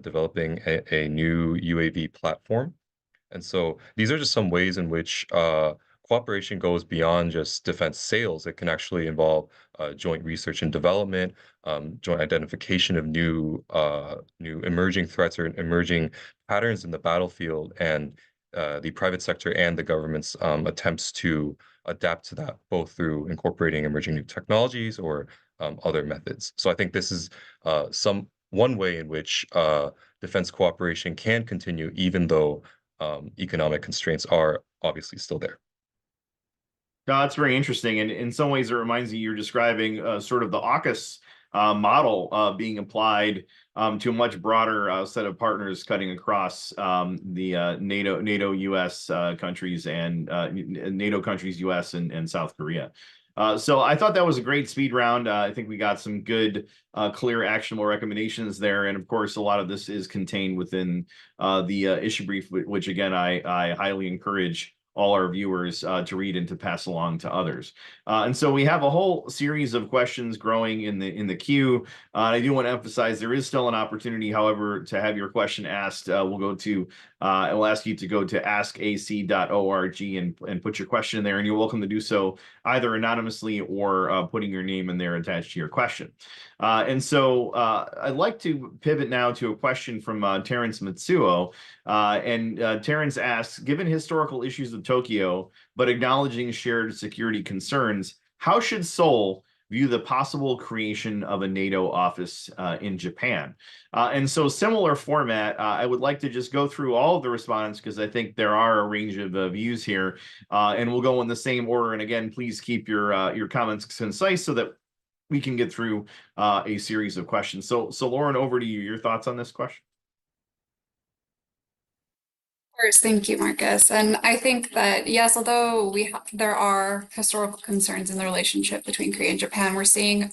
developing a new UAV platform. And so these are just some ways in which cooperation goes beyond just defense sales. It can actually involve joint research and development, joint identification of new emerging threats or emerging patterns in the battlefield, and the private sector and the government's attempts to adapt to that, both through incorporating emerging new technologies or other methods. So I think this is one way in which defense cooperation can continue, even though economic constraints are obviously still there. That's very interesting. And in some ways, it reminds me you're describing sort of the AUKUS model being applied to a much broader set of partners cutting across the NATO US countries and NATO countries, US and South Korea. So I thought that was a great speed round. I think we got some good, clear, actionable recommendations there. And of course, a lot of this is contained within the issue brief, which again, I highly encourage all our viewers to read and to pass along to others. And so we have a whole series of questions growing in the queue. I do want to emphasize there is still an opportunity, however, to have your question asked. I'll ask you to go to askac.org and put your question in there, and you're welcome to do so either anonymously or putting your name in there attached to your question. And so I'd like to pivot now to a question from Terrence Mitsuo. Terrence asks, given historical issues with Tokyo, but acknowledging shared security concerns, how should Seoul view the possible creation of a NATO office in Japan? And so similar format, I would like to just go through all of the respondents because I think there are a range of views here, and we'll go in the same order. And again, please keep your comments concise so that we can get through a series of questions. So Lauren, over to you. Your thoughts on this question? Of course, thank you, Marcus. And I think that, yes, although there are historical concerns in the relationship between Korea and Japan, we're seeing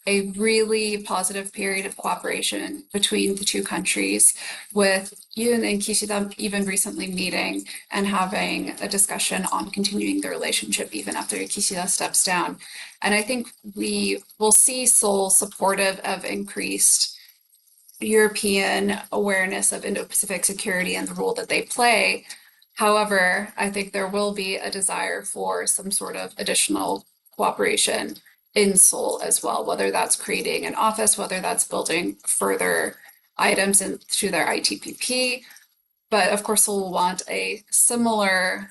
a really positive period of cooperation between the two countries, with Yoon and Kishida even recently meeting and having a discussion on continuing the relationship even after Kishida steps down. And I think we will see Seoul supportive of increased European awareness of Indo-Pacific security and the role that they play. However, I think there will be a desire for some sort of additional cooperation in Seoul as well, whether that's creating an office, whether that's building further items into their ITPP. But of course, Seoul will want a similar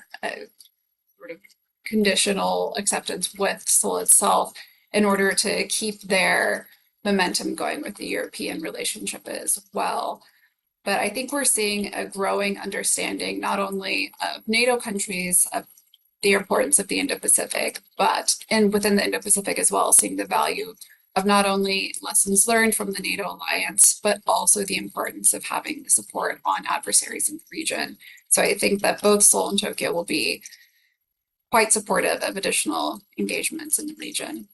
sort of conditional acceptance with Seoul itself in order to keep their momentum going with the European relationship as well. But I think we're seeing a growing understanding, not only of NATO countries, of the importance of the Indo-Pacific, and within the Indo-Pacific as well, seeing the value of not only lessons learned from the NATO alliance, but also the importance of having the support on adversaries in the region. So I think that both Seoul and Tokyo will be quite supportive of additional engagements in the region.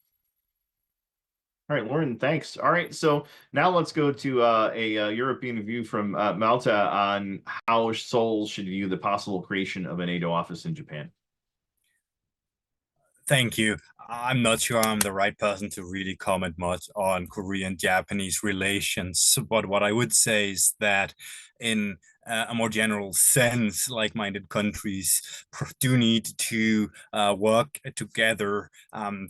All right, Lauren, thanks. All right, so now let's go to a European view from Malta on how Seoul should view the possible creation of a NATO office in Japan. Thank you. I'm not sure I'm the right person to really comment much on Korean-Japanese relations, but what I would say is that in a more general sense, like-minded countries do need to work together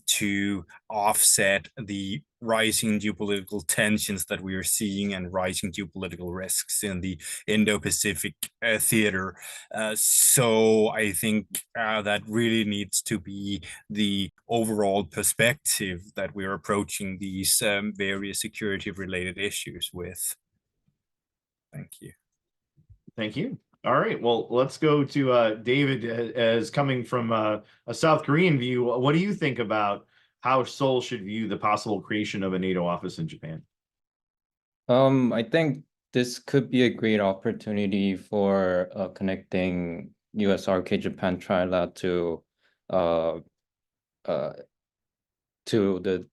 to offset the rising geopolitical tensions that we are seeing and rising geopolitical risks in the Indo-Pacific theater. So I think that really needs to be the overall perspective that we're approaching these various security-related issues with. Thank you. Thank you. All right, well, let's go to David, as coming from a South Korean view. What do you think about how Seoul should view the possible creation of a NATO office in Japan? I think this could be a great opportunity for connecting US-RK Japan trilateral to the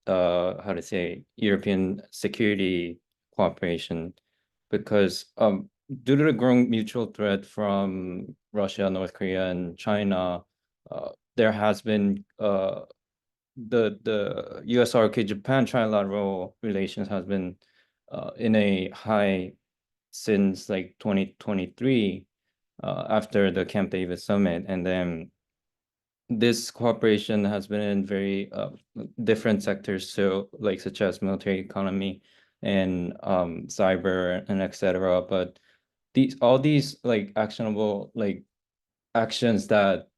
how to say European security cooperation, because due to the growing mutual threat from Russia, North Korea, and China, there has been the US-RK Japan trilateral relations has been in a high since like 2023 after the Camp David summit, and then this cooperation has been in very different sectors, so like such as military economy and cyber and etc. But all these like actionable like actions that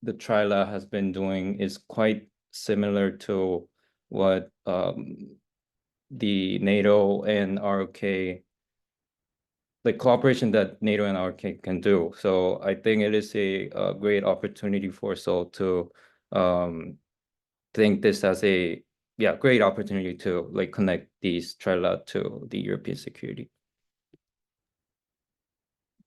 the Trila has been doing is quite similar to what the NATO and ROK, like cooperation that NATO and ROK can do. So I think it is a great opportunity for Seoul to think this as a great opportunity to like connect these Trila to the European security.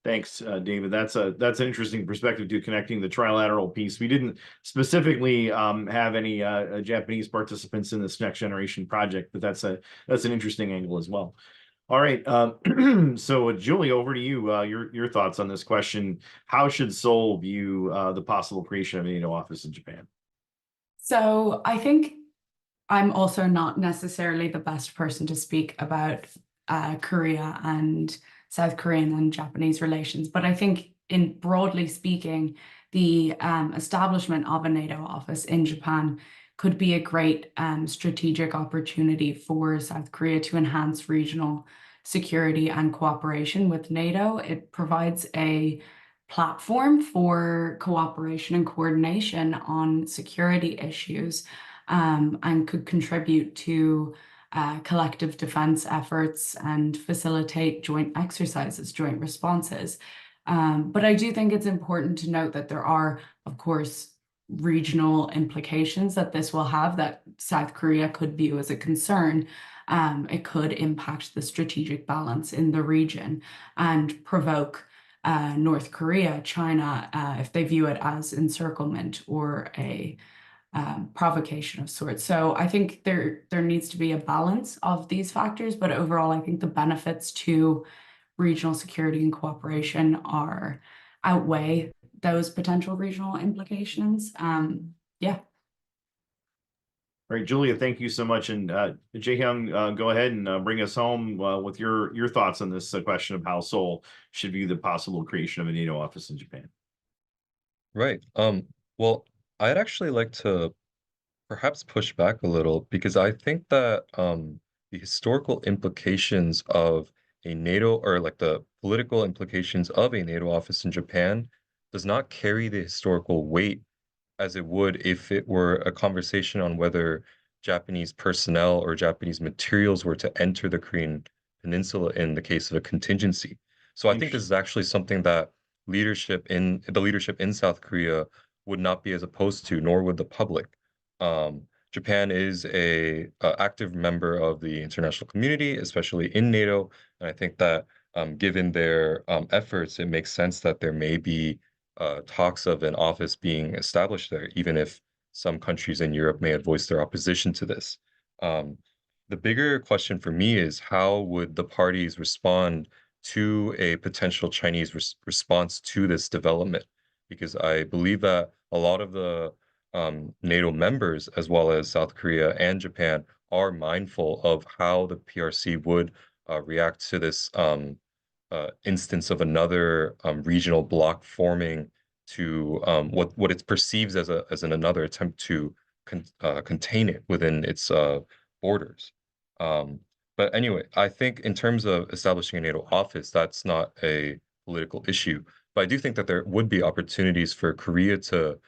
Thanks, David. That's an interesting perspective to connecting the trilateral piece. We didn't specifically have any Japanese participants in this next generation project, but that's an interesting angle as well. All right, so Julie, over to you. Your thoughts on this question: how should Seoul view the possible creation of a NATO office in Japan? So I think I'm also not necessarily the best person to speak about Korea and South Korean and Japanese relations, but I think in broadly speaking, the establishment of a NATO office in Japan could be a great strategic opportunity for South Korea to enhance regional security and cooperation with NATO. It provides a platform for cooperation and coordination on security issues and could contribute to collective defense efforts and facilitate joint exercises, joint responses. But I do think it's important to note that there are, of course, regional implications that this will have that South Korea could view as a concern. It could impact the strategic balance in the region and provoke North Korea, China, if they view it as encirclement or a provocation of sorts. So I think there needs to be a balance of these factors, but overall, I think the benefits to regional security and cooperation outweigh those potential regional implications. Yeah. All right, Julia, thank you so much. And Jae-hyung, go ahead and bring us home with your thoughts on this question of how Seoul should view the possible creation of a NATO office in Japan. Right. Well, I'd actually like to perhaps push back a little, because I think that the historical implications of a NATO, or like the political implications of a NATO office in Japan, does not carry the historical weight as it would if it were a conversation on whether Japanese personnel or Japanese materials were to enter the Korean Peninsula in the case of a contingency. So I think this is actually something that the leadership in South Korea would not be as opposed to, nor would the public. Japan is a active member of the international community, especially in NATO, and I think that given their efforts, it makes sense that there may be talks of an office being established there, even if some countries in Europe may have voiced their opposition to this. The bigger question for me is how would the parties respond to a potential Chinese response to this development? Because I believe that a lot of the NATO members, as well as South Korea and Japan, are mindful of how the PRC would react to this instance of another regional bloc forming to what it perceives as another attempt to contain it within its borders. But anyway, I think in terms of establishing a NATO office, that's not a political issue. But I do think that there would be opportunities for Korea to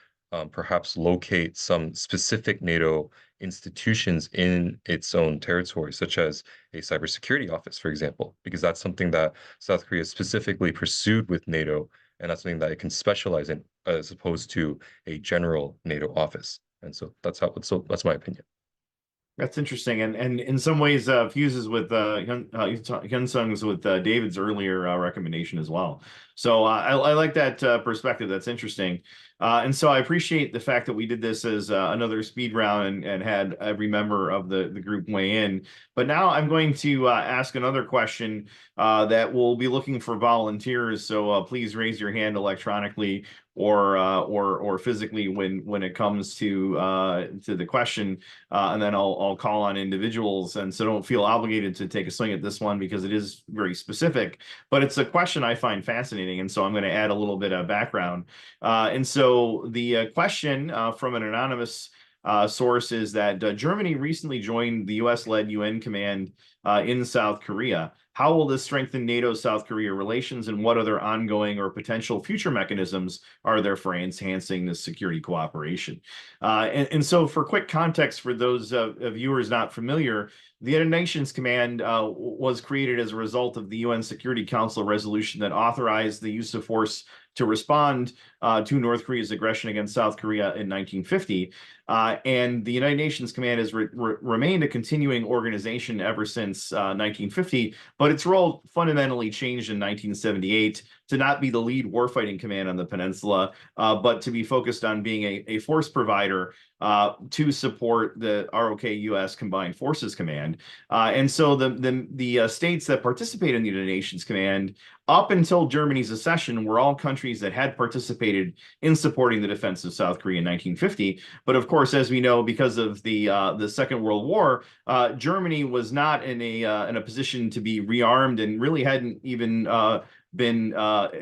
perhaps locate some specific NATO institutions in its own territory, such as a cybersecurity office, for example, because that's something that South Korea specifically pursued with NATO, and that's something that it can specialize in, as opposed to a general NATO office. And so that's my opinion. That's interesting, and in some ways fuses with Hyun-sung's with David's earlier recommendation as well. So I like that perspective. That's interesting, and so I appreciate the fact that we did this as another speed round and had every member of the group weigh in. But now I'm going to ask another question that will be looking for volunteers. So please raise your hand electronically or physically when it comes to the question, and then I'll call on individuals. And so don't feel obligated to take a swing at this one because it is very specific, but it's a question I find fascinating, and so I'm going to add a little bit of background. And so the question from an anonymous source is that Germany recently joined the US-led UN command in South Korea. How will this strengthen NATO-South Korea relations, and what other ongoing or potential future mechanisms are there for enhancing this security cooperation? And so for quick context, for those viewers not familiar, the United Nations Command was created as a result of the UN Security Council resolution that authorized the use of force to respond to North Korea's aggression against South Korea in 1950. And the United Nations Command has remained a continuing organization ever since 1950, but its role fundamentally changed in 1978 to not be the lead warfighting command on the peninsula, but to be focused on being a force provider to support the ROK U.S. Combined Forces Command. And so the states that participate in the United Nations Command up until Germany's accession were all countries that had participated in supporting the defense of South Korea in 1950. But of course, as we know, because of the Second World War, Germany was not in a position to be rearmed and really hadn't even been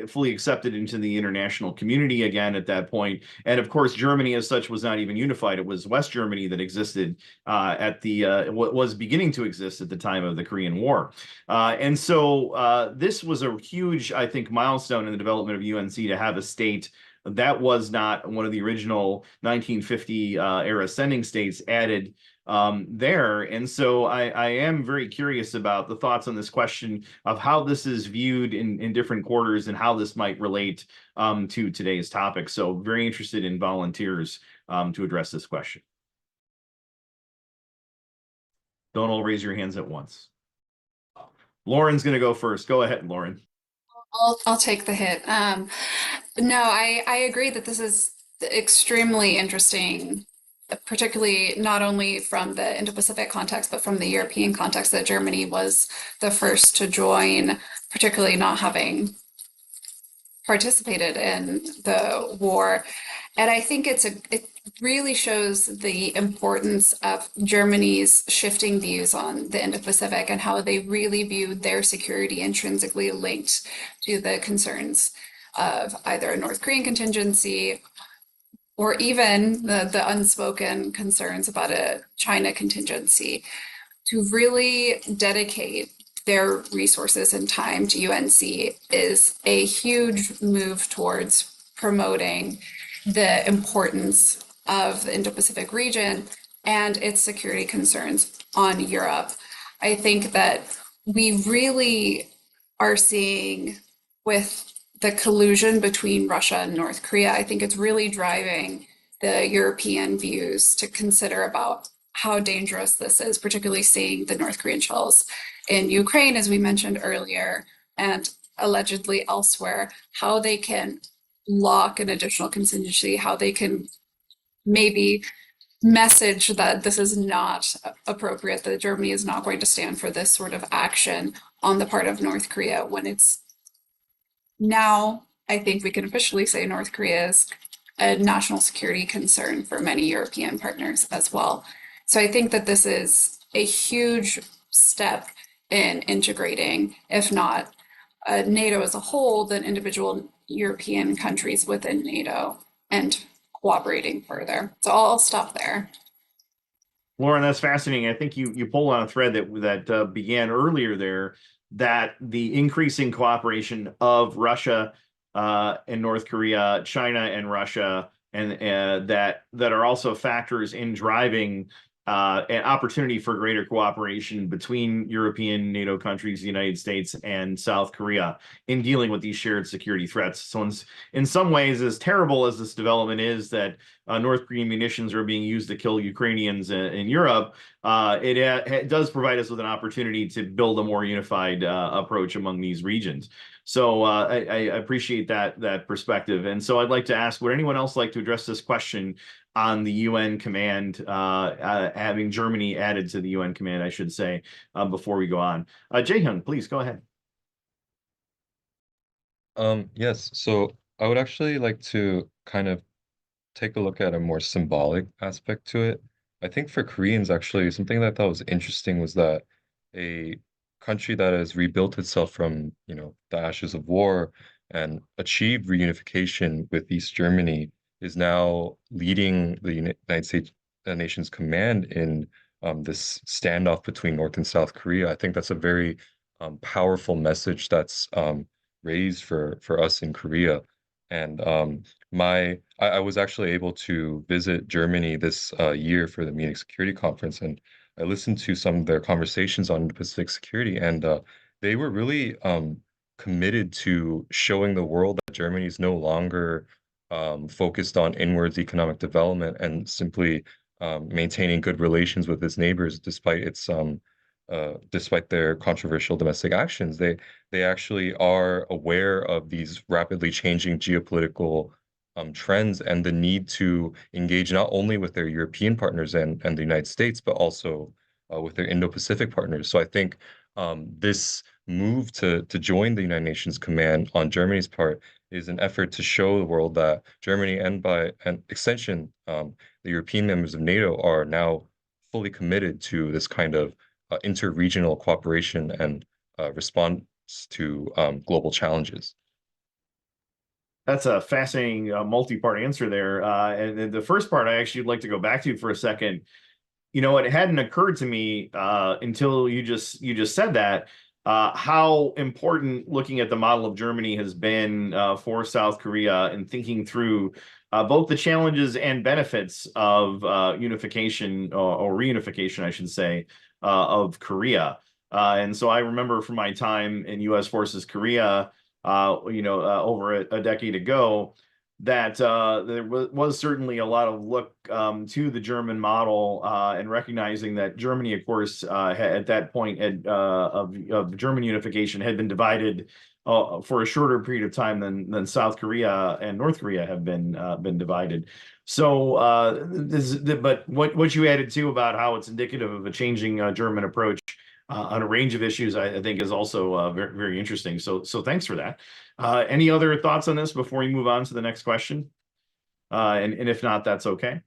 fully accepted into the international community again at that point. And of course, Germany as such was not even unified. It was West Germany that existed what was beginning to exist at the time of the Korean War. And so this was a huge, I think, milestone in the development of UNC to have a state that was not one of the original 1950 era sending states added there. And so I am very curious about the thoughts on this question of how this is viewed in different quarters and how this might relate to today's topic. So very interested in volunteers to address this question. Don't all raise your hands at once. Lauren's going to go first. Go ahead, Lauren. I'll take the hit. No, I agree that this is extremely interesting, particularly not only from the Indo-Pacific context, but from the European context, that Germany was the first to join, particularly not having participated in the war. And I think it really shows the importance of Germany's shifting views on the Indo-Pacific and how they really viewed their security intrinsically linked to the concerns of either a North Korean contingency or even the unspoken concerns about a China contingency. To really dedicate their resources and time to UNC is a huge move towards promoting the importance of the Indo-Pacific region and its security concerns on Europe. I think that we really are seeing with the collusion between Russia and North Korea, I think it's really driving the European views to consider about how dangerous this is, particularly seeing the North Korean shells in Ukraine, as we mentioned earlier, and allegedly elsewhere, how they can lock an additional contingency, how they can maybe message that this is not appropriate, that Germany is not going to stand for this sort of action on the part of North Korea, when it's now, I think we can officially say North Korea is a national security concern for many European partners as well. So I think that this is a huge step in integrating, if not NATO as a whole, then individual European countries within NATO and cooperating further. So I'll stop there. Lauren, that's fascinating. I think you pulled on a thread that began earlier there, that the increasing cooperation of Russia and North Korea, China and Russia, and that are also factors in driving an opportunity for greater cooperation between European NATO countries, the United States and South Korea, in dealing with these shared security threats. So in some ways, as terrible as this development is, that North Korean munitions are being used to kill Ukrainians in Europe, it does provide us with an opportunity to build a more unified approach among these regions. So I appreciate that perspective. And so I'd like to ask, would anyone else like to address this question on the UN command, having Germany added to the UN command, I should say, before we go on? Jae-hyun, please go ahead. Yes, so I would actually like to kind of take a look at a more symbolic aspect to it. I think for Koreans, actually, something that I thought was interesting was that a country that has rebuilt itself from, the ashes of war and achieved reunification with East Germany is now leading the United States Nations Command in this standoff between North and South Korea. I think that's a very powerful message that's raised for us in Korea. And I was actually able to visit Germany this year for the Munich Security Conference, and I listened to some of their conversations on Pacific security, and they were really committed to showing the world that Germany is no longer focused on inwards economic development and simply maintaining good relations with its neighbors despite their controversial domestic actions. They actually are aware of these rapidly changing geopolitical trends and the need to engage not only with their European partners and the United States, but also with their Indo-Pacific partners. So I think this move to join the United Nations Command on Germany's part is an effort to show the world that Germany, and by an extension, the European members of NATO, are now fully committed to this kind of interregional cooperation and response to global challenges. That's a fascinating multi-part answer there. And the first part I actually would like to go back to for a second. It hadn't occurred to me until you just said that, how important looking at the model of Germany has been for South Korea in thinking through both the challenges and benefits of unification or reunification, I should say, of Korea. And so I remember from my time in U.S. Forces Korea, over a decade ago, that there was certainly a lot of look to the German model, and recognizing that Germany, of course, at that point of German unification had been divided for a shorter period of time than South Korea and North Korea have been divided. So, but what you added too about how it's indicative of a changing German approach on a range of issues, I think is also very, very interesting. So thanks for that. Any other thoughts on this before we move on to the next question? And if not, that's okay.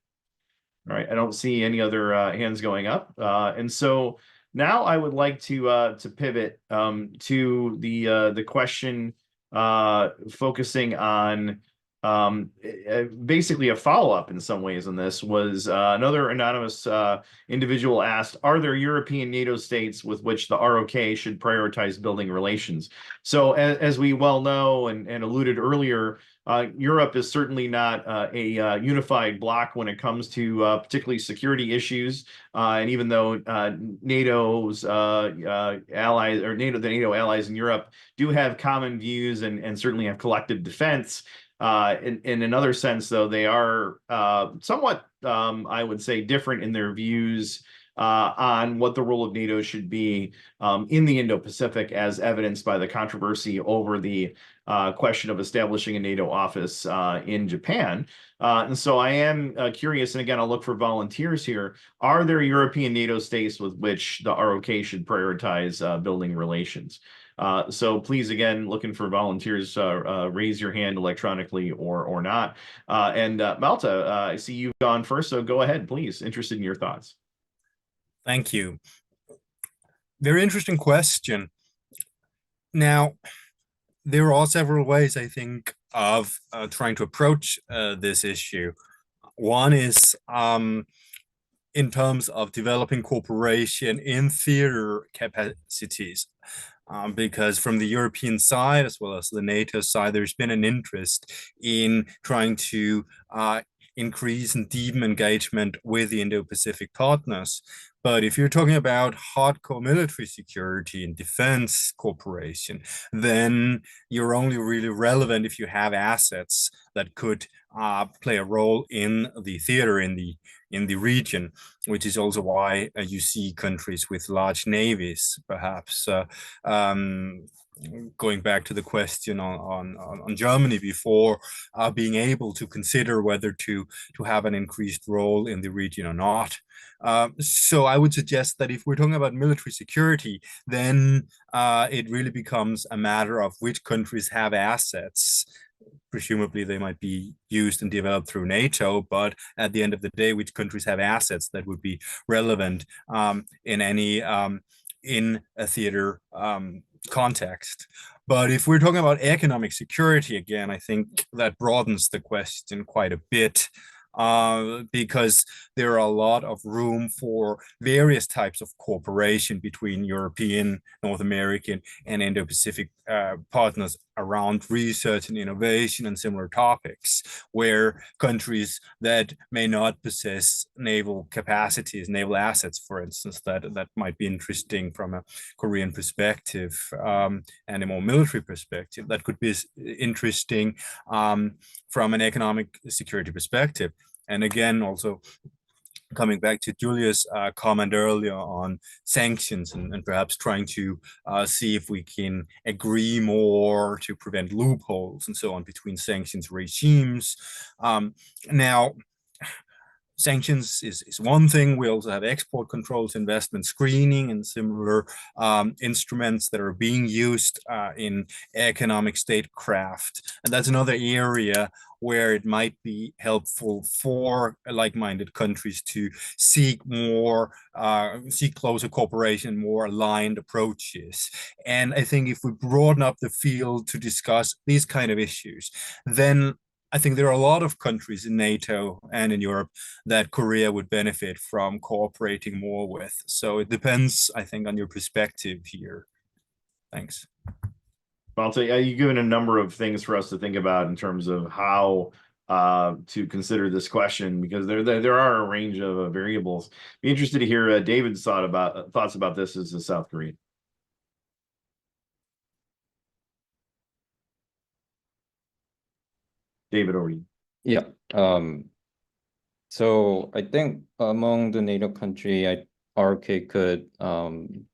All right, I don't see any other hands going up. And so now I would like to pivot to the question focusing on basically a follow-up in some ways on this was another anonymous individual asked, are there European NATO states with which the ROK should prioritize building relations? So as we well know and alluded earlier, Europe is certainly not a unified bloc when it comes to particularly security issues. And even though NATO's allies or the NATO allies in Europe do have common views and certainly have collective defense, in another sense, though, they are somewhat, I would say, different in their views on what the role of NATO should be in the Indo-Pacific, as evidenced by the controversy over the question of establishing a NATO office in Japan. And so I am curious, and again, I'll look for volunteers here. Are there European NATO states with which the ROK should prioritize building relations? So please, again, looking for volunteers, raise your hand electronically or not. And Malta, I see you've gone first, so go ahead, please. Interested in your thoughts. Thank you. Very interesting question. Now, there are several ways, I think, of trying to approach this issue. One is in terms of developing cooperation in theater capacities. Because from the European side, as well as the NATO side, there's been an interest in trying to increase and deepen engagement with the Indo-Pacific partners. But if you're talking about hardcore military security and defense cooperation, then you're only really relevant if you have assets that could play a role in the theater, in the region, which is also why you see countries with large navies, perhaps. Going back to the question on Germany before, being able to consider whether to have an increased role in the region or not. So I would suggest that if we're talking about military security, then it really becomes a matter of which countries have assets. Presumably they might be used and developed through NATO, but at the end of the day, which countries have assets that would be relevant in any in a theater context. But if we're talking about economic security, again, I think that broadens the question quite a bit. Because there are a lot of room for various types of cooperation between European, North American, and Indo-Pacific partners around research and innovation and similar topics, where countries that may not possess naval capacities, naval assets, for instance, that might be interesting from a Korean perspective and a more military perspective, that could be interesting from an economic security perspective. And again, also coming back to Julia's comment earlier on sanctions and perhaps trying to see if we can agree more to prevent loopholes and so on between sanctions regimes. Now, sanctions is one thing. We also have export controls, investment screening, and similar instruments that are being used in economic statecraft. And that's another area where it might be helpful for like-minded countries to seek closer cooperation, more aligned approaches. And I think if we broaden up the field to discuss these kind of issues, then I think there are a lot of countries in NATO and in Europe that Korea would benefit from cooperating more with. So it depends, I think, on your perspective here. Thanks. Well, you've given a number of things for us to think about in terms of how to consider this question, because there are a range of variables. Be interested to hear David's thoughts about this as a South Korean. David, over to you. Yeah. So I think among the NATO country, RK could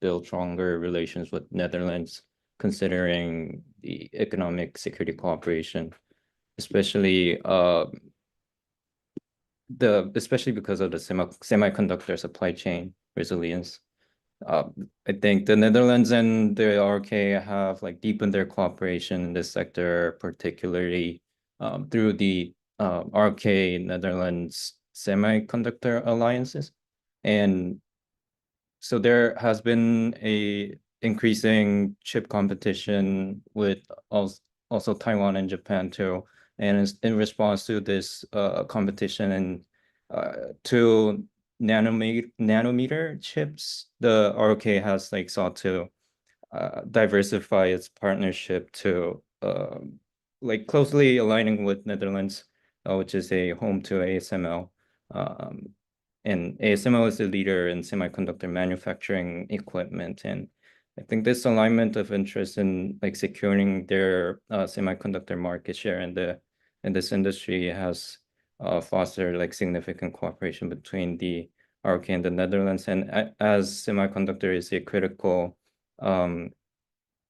build stronger relations with Netherlands, considering the economic security cooperation, especially because of the semiconductor supply chain resilience. I think the Netherlands and the RK have deepened their cooperation in this sector, particularly through the RK Netherlands semiconductor alliances. And so there has been a increasing chip competition with also Taiwan and Japan too. And in response to this competition and to nanometer chips, the ROK has like sought to diversify its partnership to like closely aligning with Netherlands, which is a home to ASML. And ASML is the leader in semiconductor manufacturing equipment. And I think this alignment of interest in like securing their semiconductor market share in this industry has fostered like significant cooperation between the ROK and the Netherlands. And as semiconductor is a critical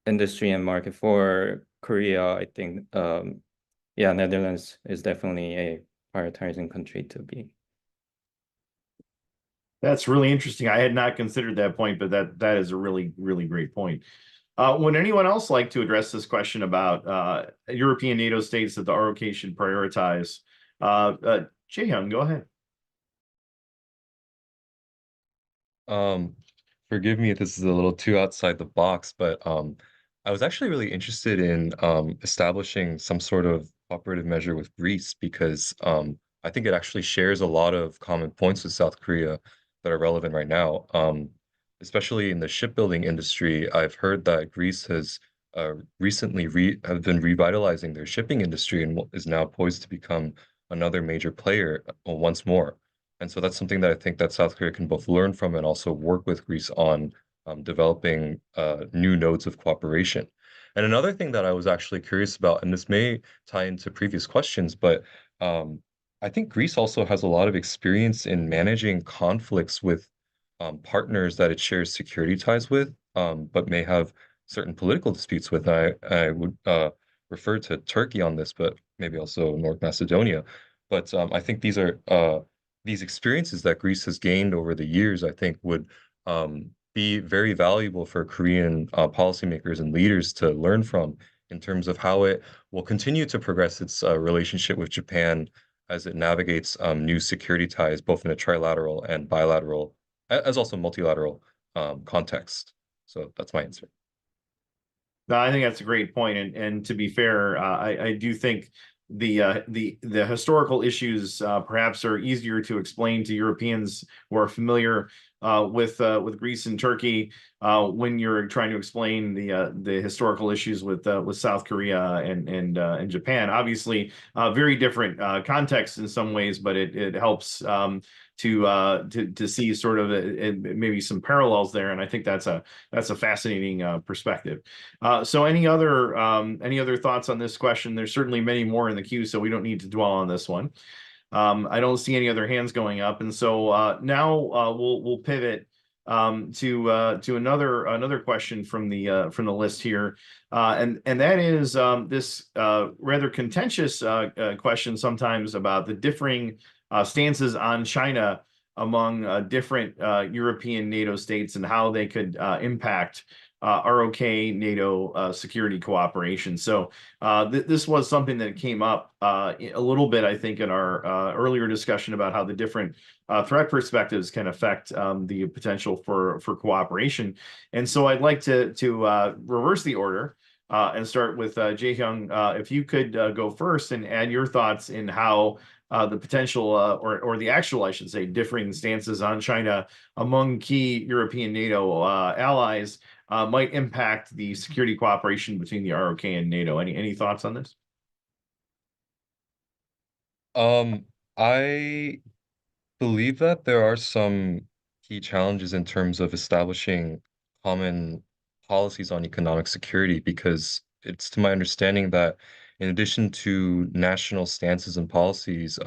industry and market for Korea, I think yeah, Netherlands is definitely a prioritizing country to be. That's really interesting. I had not considered that point, but that is a really, really great point. Would anyone else like to address this question about European NATO states that the ROK should prioritize? Jae-hyun, go ahead. Forgive me if this is a little too outside the box, but I was actually really interested in establishing some sort of cooperative measure with Greece because I think it actually shares a lot of common points with South Korea that are relevant right now. Especially in the shipbuilding industry, I've heard that Greece has recently have been revitalizing their shipping industry and is now poised to become another major player once more. And so that's something that I think that South Korea can both learn from and also work with Greece on developing new nodes of cooperation. And another thing that I was actually curious about, and this may tie into previous questions, but I think Greece also has a lot of experience in managing conflicts with partners that it shares security ties with, but may have certain political disputes with. I would refer to Turkey on this, but maybe also North Macedonia. But I think these experiences that Greece has gained over the years, I think would be very valuable for Korean policymakers and leaders to learn from in terms of how it will continue to progress its relationship with Japan as it navigates new security ties, both in a trilateral and bilateral, as also multilateral context. So that's my answer. No, I think that's a great point, and to be fair, I do think the historical issues perhaps are easier to explain to Europeans who are familiar with Greece and Turkey when you're trying to explain the historical issues with South Korea and Japan. Obviously, very different contexts in some ways, but it helps to see sort of maybe some parallels there, and I think that's a fascinating perspective. So any other thoughts on this question? There's certainly many more in the queue, so we don't need to dwell on this one. I don't see any other hands going up, and so now we'll pivot to another question from the list here, and that is this rather contentious question sometimes about the differing stances on China among different European NATO states and how they could impact ROK NATO security cooperation. So this was something that came up a little bit, I think, in our earlier discussion about how the different threat perspectives can affect the potential for cooperation. And so I'd like to reverse the order and start with Jae-hyun. If you could go first and add your thoughts in how the potential or the actual, I should say, differing stances on China among key European NATO allies might impact the security cooperation between the ROK and NATO. Any thoughts on this? I believe that there are some key challenges in terms of establishing common policies on economic security, because it's to my understanding that in addition to national stances and policies,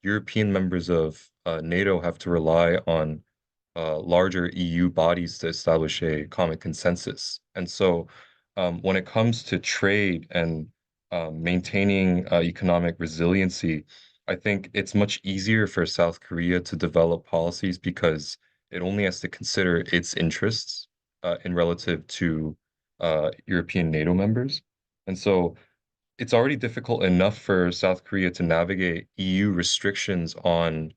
European members of NATO have to rely on larger EU bodies to establish a common consensus. And so when it comes to trade and maintaining economic resiliency, I think it's much easier for South Korea to develop policies because it only has to consider its interests in relative to European NATO members. And so it's already difficult enough for South Korea to navigate EU restrictions on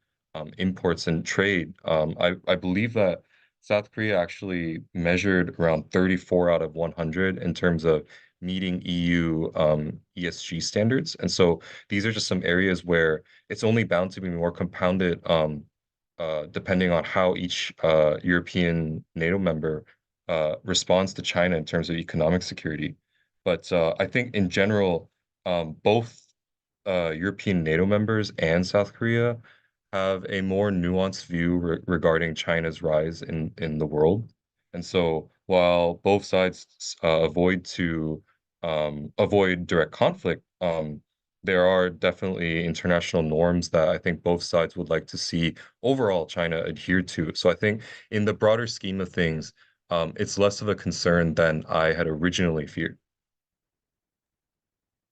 imports and trade. I believe that South Korea actually measured around 34 out of 100 in terms of meeting EU ESG standards. And so these are just some areas where it's only bound to be more compounded depending on how each European NATO member responds to China in terms of economic security. But I think in general, both European NATO members and South Korea have a more nuanced view regarding China's rise in the world. And so while both sides avoid direct conflict, there are definitely international norms that I think both sides would like to see overall China adhere to. So I think in the broader scheme of things, it's less of a concern than I had originally feared.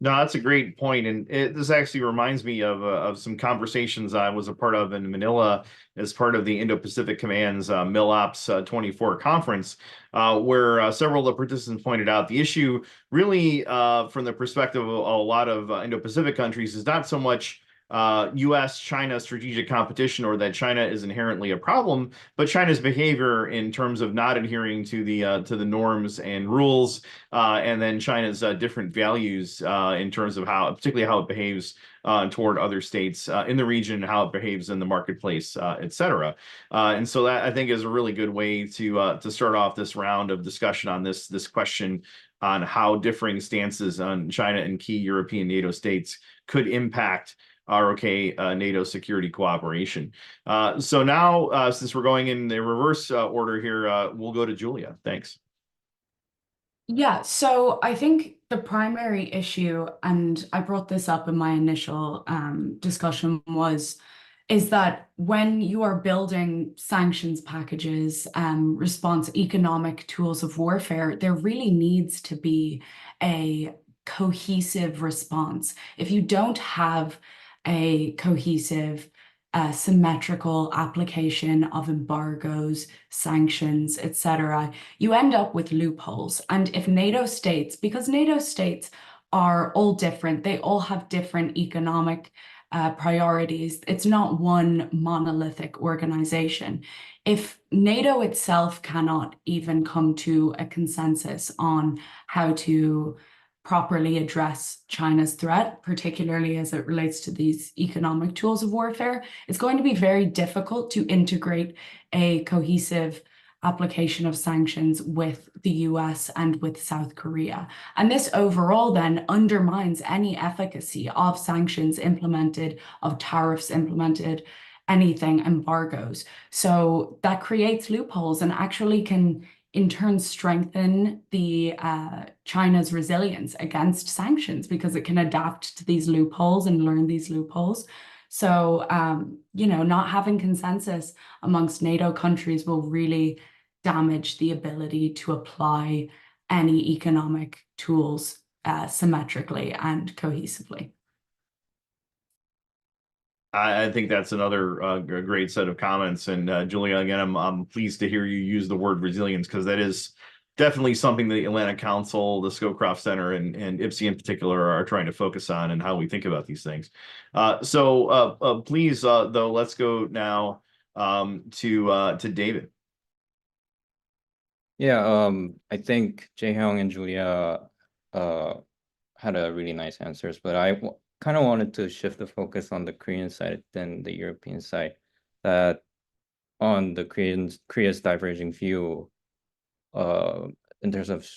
No, that's a great point, and this actually reminds me of some conversations I was a part of in Manila as part of the Indo-Pacific Command's MilOps 24 conference, where several of the participants pointed out the issue really from the perspective of a lot of Indo-Pacific countries is not so much U.S.-China strategic competition or that China is inherently a problem, but China's behavior in terms of not adhering to the norms and rules, and then China's different values in terms of particularly how it behaves toward other states in the region, how it behaves in the marketplace, et cetera. And so that I think is a really good way to start off this round of discussion on this question on how differing stances on China and key European NATO states could impact ROK NATO security cooperation. So now, since we're going in the reverse order here, we'll go to Julia. Thanks. Yeah, so I think the primary issue, and I brought this up in my initial discussion, is that when you are building sanctions packages, response economic tools of warfare, there really needs to be a cohesive response. If you don't have a cohesive, symmetrical application of embargoes, sanctions, etc., you end up with loopholes. And if NATO states, because NATO states are all different, they all have different economic priorities. It's not one monolithic organization. If NATO itself cannot even come to a consensus on how to properly address China's threat, particularly as it relates to these economic tools of warfare, it's going to be very difficult to integrate a cohesive application of sanctions with the US and with South Korea. And this overall then undermines any efficacy of sanctions implemented, of tariffs implemented, anything, embargoes. So that creates loopholes and actually can in turn strengthen the China's resilience against sanctions because it can adapt to these loopholes and learn these loopholes. So, not having consensus amongst NATO countries will really damage the ability to apply any economic tools symmetrically and cohesively. I think that's another great set of comments. And Julia, again, I'm pleased to hear you use the word resilience because that is definitely something the Atlantic Council, the Scowcroft Center, and IPSI in particular are trying to focus on and how we think about these things. So please, though, let's go now to David. Yeah, I think Jae-hyung and Julia had a really nice answers, but I kind of wanted to shift the focus on the Korean side than the European side. That on the Korea's diverging view in terms of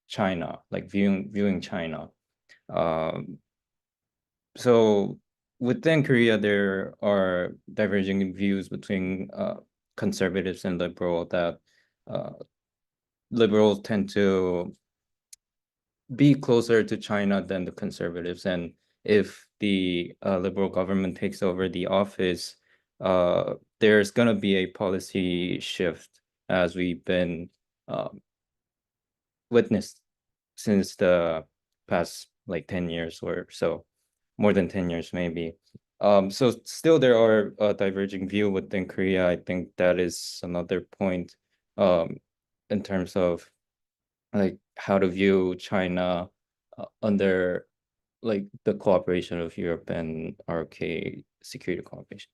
China, like viewing China. So within Korea, there are diverging views between conservatives and liberal that liberals tend to be closer to China than the conservatives. And if the liberal government takes over the office, there's going to be a policy shift as we've been witnessed since the past like 10 years or so, more than 10 years maybe. So still there are diverging view within Korea. I think that is another point in terms of like how to view China under like the cooperation of Europe and ROK security cooperation.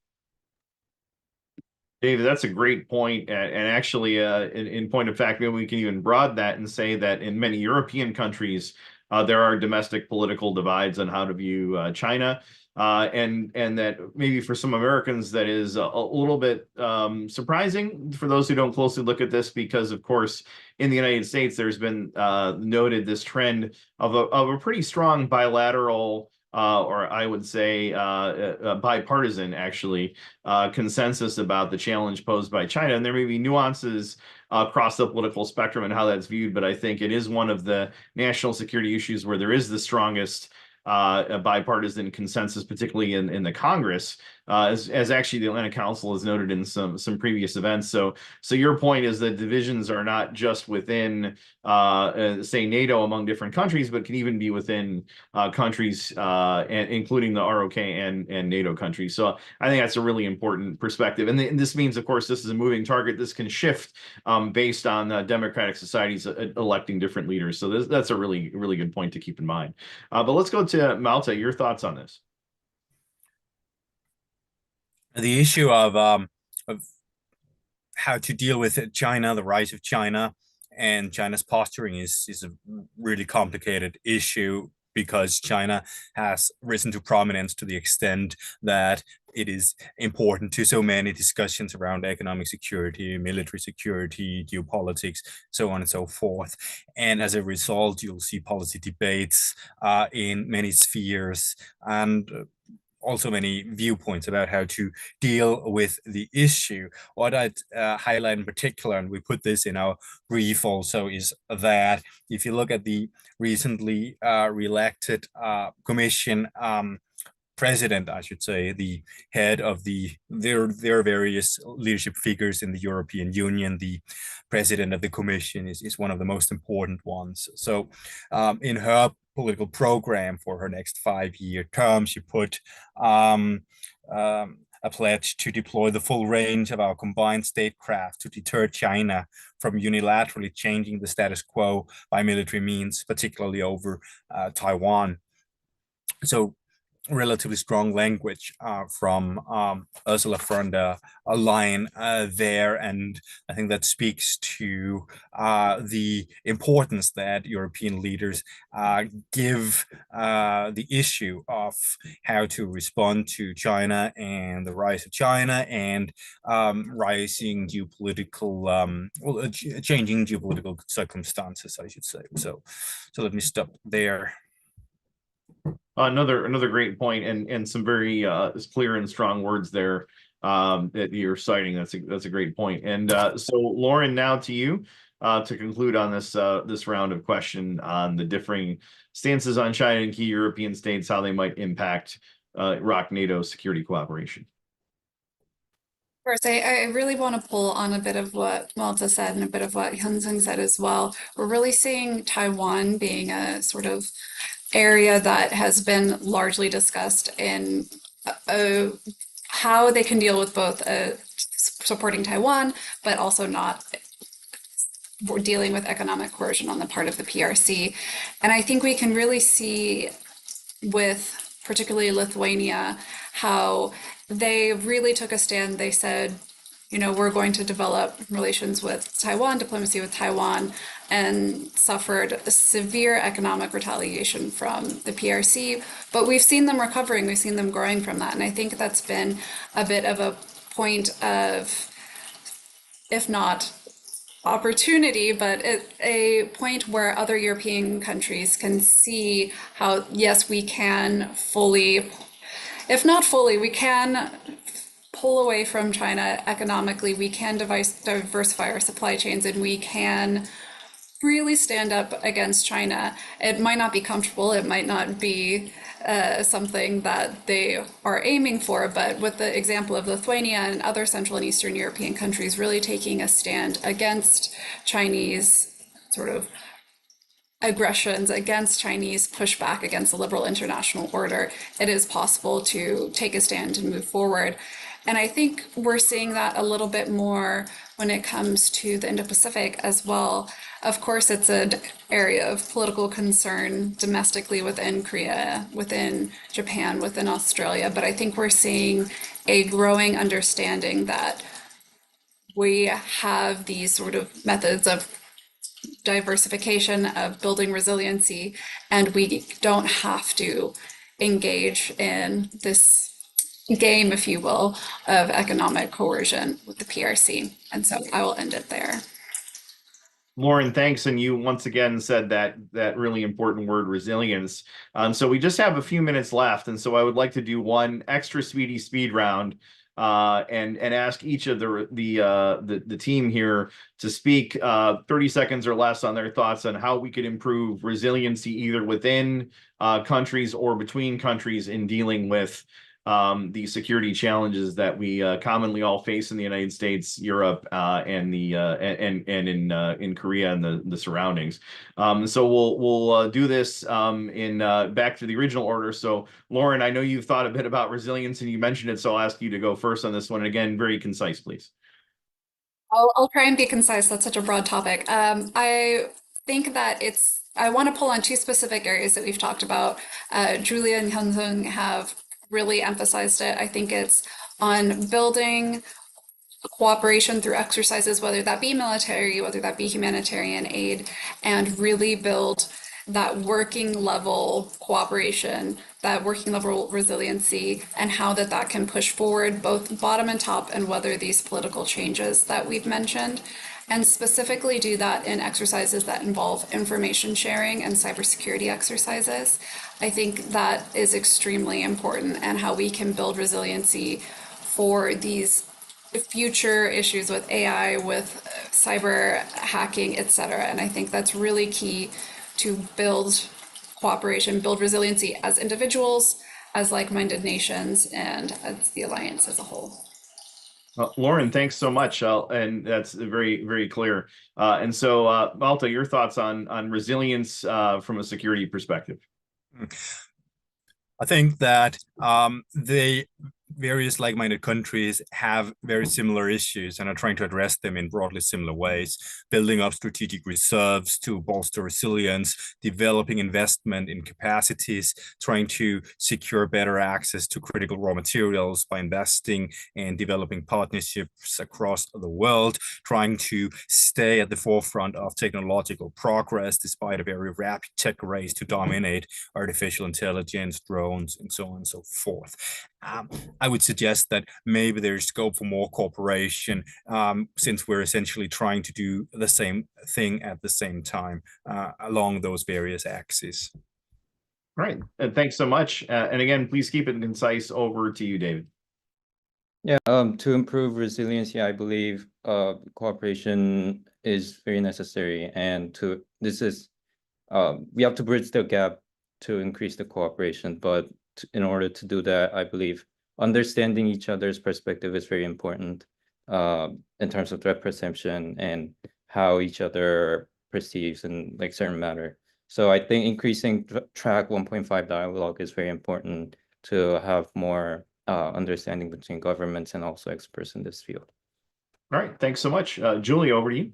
David, that's a great point. And actually, in point of fact, maybe we can even broaden that and say that in many European countries, there are domestic political divides on how to view China. And that maybe for some Americans that is a little bit surprising for those who don't closely look at this, because of course in the United States there's been noted this trend of a pretty strong bilateral or I would say bipartisan actually consensus about the challenge posed by China, and there may be nuances across the political spectrum and how that's viewed, but I think it is one of the national security issues where there is the strongest a bipartisan consensus, particularly in the Congress, as actually the Atlantic Council has noted in some previous events. So your point is that divisions are not just within, say, NATO among different countries, but can even be within countries, and including the ROK and NATO countries. So I think that's a really important perspective. And this means, of course, this is a moving target. This can shift based on democratic societies electing different leaders. So that's a really good point to keep in mind. But let's go to Malta. Your thoughts on this? The issue of how to deal with China, the rise of China, and China's posturing is a really complicated issue, because China has risen to prominence to the extent that it is important to so many discussions around economic security, military security, geopolitics, so on and so forth. And as a result, you'll see policy debates in many spheres, and also many viewpoints about how to deal with the issue. What I'd highlight in particular, and we put this in our brief also, is that if you look at the recently re-elected Commission president, I should say, the head of their various leadership figures in the European Union, the president of the Commission is one of the most important ones. So in her political program for her next 5-year term, she put a pledge to deploy the full range of our combined statecraft to deter China from unilaterally changing the status quo by military means, particularly over Taiwan. So relatively strong language from Ursula von der Leyen there, and I think that speaks to the importance that European leaders give the issue of how to respond to China and the rise of China and rising geopolitical, changing geopolitical circumstances, I should say. So let me stop there. Another great point, and some very clear and strong words there that you're citing. That's a great point. And so, Lauren, now to you to conclude on this round of question on the differing stances on China and key European states, how they might impact ROK NATO security cooperation. First, I really want to pull on a bit of what Malta said and a bit of what Hyun-Sung said as well. We're really seeing Taiwan being a sort of area that has been largely discussed in how they can deal with both supporting Taiwan, but also not dealing with economic coercion on the part of the PRC. And I think we can really see with particularly Lithuania how they really took a stand. They said, you know, we're going to develop relations with Taiwan, diplomacy with Taiwan, and suffered a severe economic retaliation from the PRC. But we've seen them recovering, we've seen them growing from that. And I think that's been a bit of a point of, if not opportunity, but a point where other European countries can see how, yes, we can fully, if not fully, we can pull away from China economically, we can diversify our supply chains, and we can really stand up against China. It might not be comfortable, it might not be something that they are aiming for, but with the example of Lithuania and other Central and Eastern European countries really taking a stand against Chinese sort of aggressions, against Chinese pushback against the liberal international order, it is possible to take a stand and move forward. And I think we're seeing that a little bit more when it comes to the Indo-Pacific as well. Of course, it's an area of political concern domestically within Korea, within Japan, within Australia, but I think we're seeing a growing understanding that we have these sort of methods of diversification of building resiliency, and we don't have to engage in this game, if you will, of economic coercion with the PRC. And so I will end it there. Lauren, thanks. And you once again said that really important word, resilience. So we just have a few minutes left. And so I would like to do one extra speed round and ask each of the team here to speak 30 seconds or less on their thoughts on how we could improve resiliency either within countries or between countries in dealing with the security challenges that we commonly all face in the United States, Europe, and in Korea and the surroundings. So we'll do this in back to the original order. So Lauren, I know you've thought a bit about resilience and you mentioned it, so I'll ask you to go first on this one. And again, very concise, please. I'll try and be concise. That's such a broad topic. I think that I want to pull on two specific areas that we've talked about. Julia and Hyun-Sung have really emphasized it. I think it's on building cooperation through exercises, whether that be military, whether that be humanitarian aid, and really build that working level cooperation, that working level resiliency, and how that can push forward both bottom and top and weather these political changes that we've mentioned. And specifically do that in exercises that involve information sharing and cybersecurity exercises. I think that is extremely important, and how we can build resiliency for these future issues with AI, with cyber hacking, etc. And I think that's really key to build cooperation, build resiliency as individuals, as like-minded nations, and as the alliance as a whole. Lauren, thanks so much. And that's very, very clear. And so, Malta, your thoughts on resilience from a security perspective? I think that the various like-minded countries have very similar issues and are trying to address them in broadly similar ways, building up strategic reserves to bolster resilience, developing investment in capacities, trying to secure better access to critical raw materials by investing and developing partnerships across the world, trying to stay at the forefront of technological progress despite a very rapid tech race to dominate artificial intelligence, drones, and so on and so forth. I would suggest that maybe there's scope for more cooperation since we're essentially trying to do the same thing at the same time along those various axes. All right, and thanks so much. And again, please keep it concise. Over to you, David. Yeah, to improve resiliency, I believe cooperation is very necessary, and we have to bridge the gap to increase the cooperation. But in order to do that, I believe understanding each other's perspective is very important in terms of threat perception and how each other perceives in like certain matter. So I think increasing track 1.5 dialogue is very important to have more understanding between governments and also experts in this field. All right, thanks so much. Julia, over to you.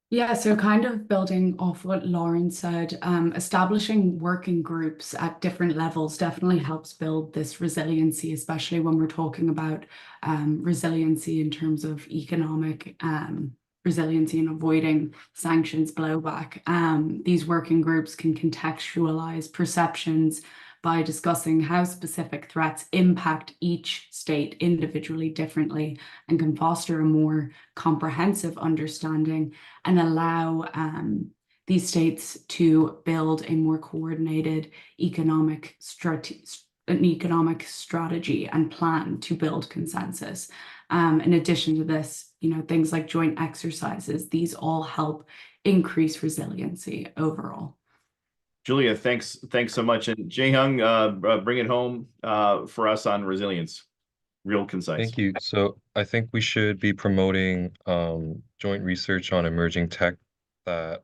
Yeah, so kind of building off what Lauren said, establishing working groups at different levels definitely helps build this resiliency, especially when we're talking about resiliency in terms of economic resiliency and avoiding sanctions blowback. These working groups can contextualize perceptions by discussing how specific threats impact each state individually differently, and can foster a more comprehensive understanding and allow these states to build a more coordinated economic strategy and plan to build consensus. In addition to this, things like joint exercises, these all help increase resiliency overall. Julia, thanks so much. And Jae-Hyung, bring it home for us on resilience. Real concise. Thank you. So I think we should be promoting joint research on emerging tech that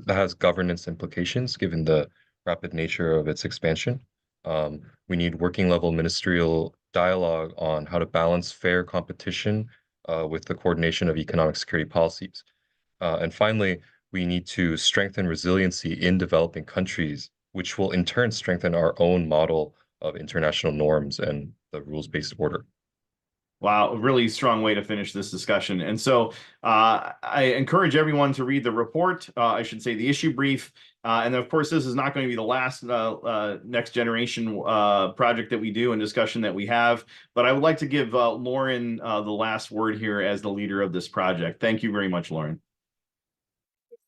has governance implications given the rapid nature of its expansion. We need working level ministerial dialogue on how to balance fair competition with the coordination of economic security policies. And finally, we need to strengthen resiliency in developing countries, which will in turn strengthen our own model of international norms and the rules-based order. Wow, a really strong way to finish this discussion. And so I encourage everyone to read the report, I should say the issue brief. And of course, this is not going to be the last next generation project that we do and discussion that we have. But I would like to give Lauren the last word here as the leader of this project. Thank you very much, Lauren.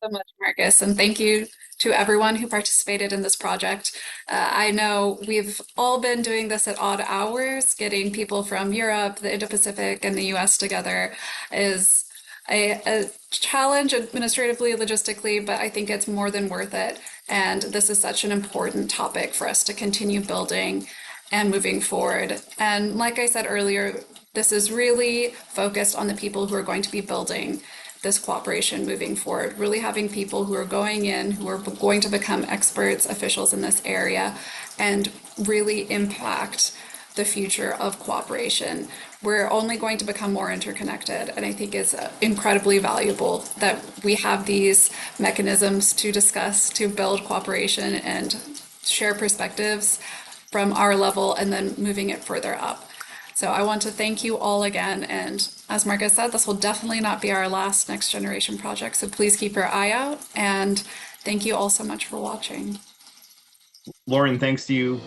So much, Marcus, and thank you to everyone who participated in this project. I know we've all been doing this at odd hours. Getting people from Europe, the Indo-Pacific, and the US together is a challenge administratively, logistically, but I think it's more than worth it. And this is such an important topic for us to continue building and moving forward. And like I said earlier, this is really focused on the people who are going to be building this cooperation moving forward, really having people who are going in, who are going to become experts, officials in this area, and really impact the future of cooperation. We're only going to become more interconnected, and I think it's incredibly valuable that we have these mechanisms to discuss, to build cooperation and share perspectives from our level and then moving it further up. So I want to thank you all again. And as Marcus said, this will definitely not be our last next generation project. So please keep your eye out. And thank you all so much for watching. Lauren, thanks to you.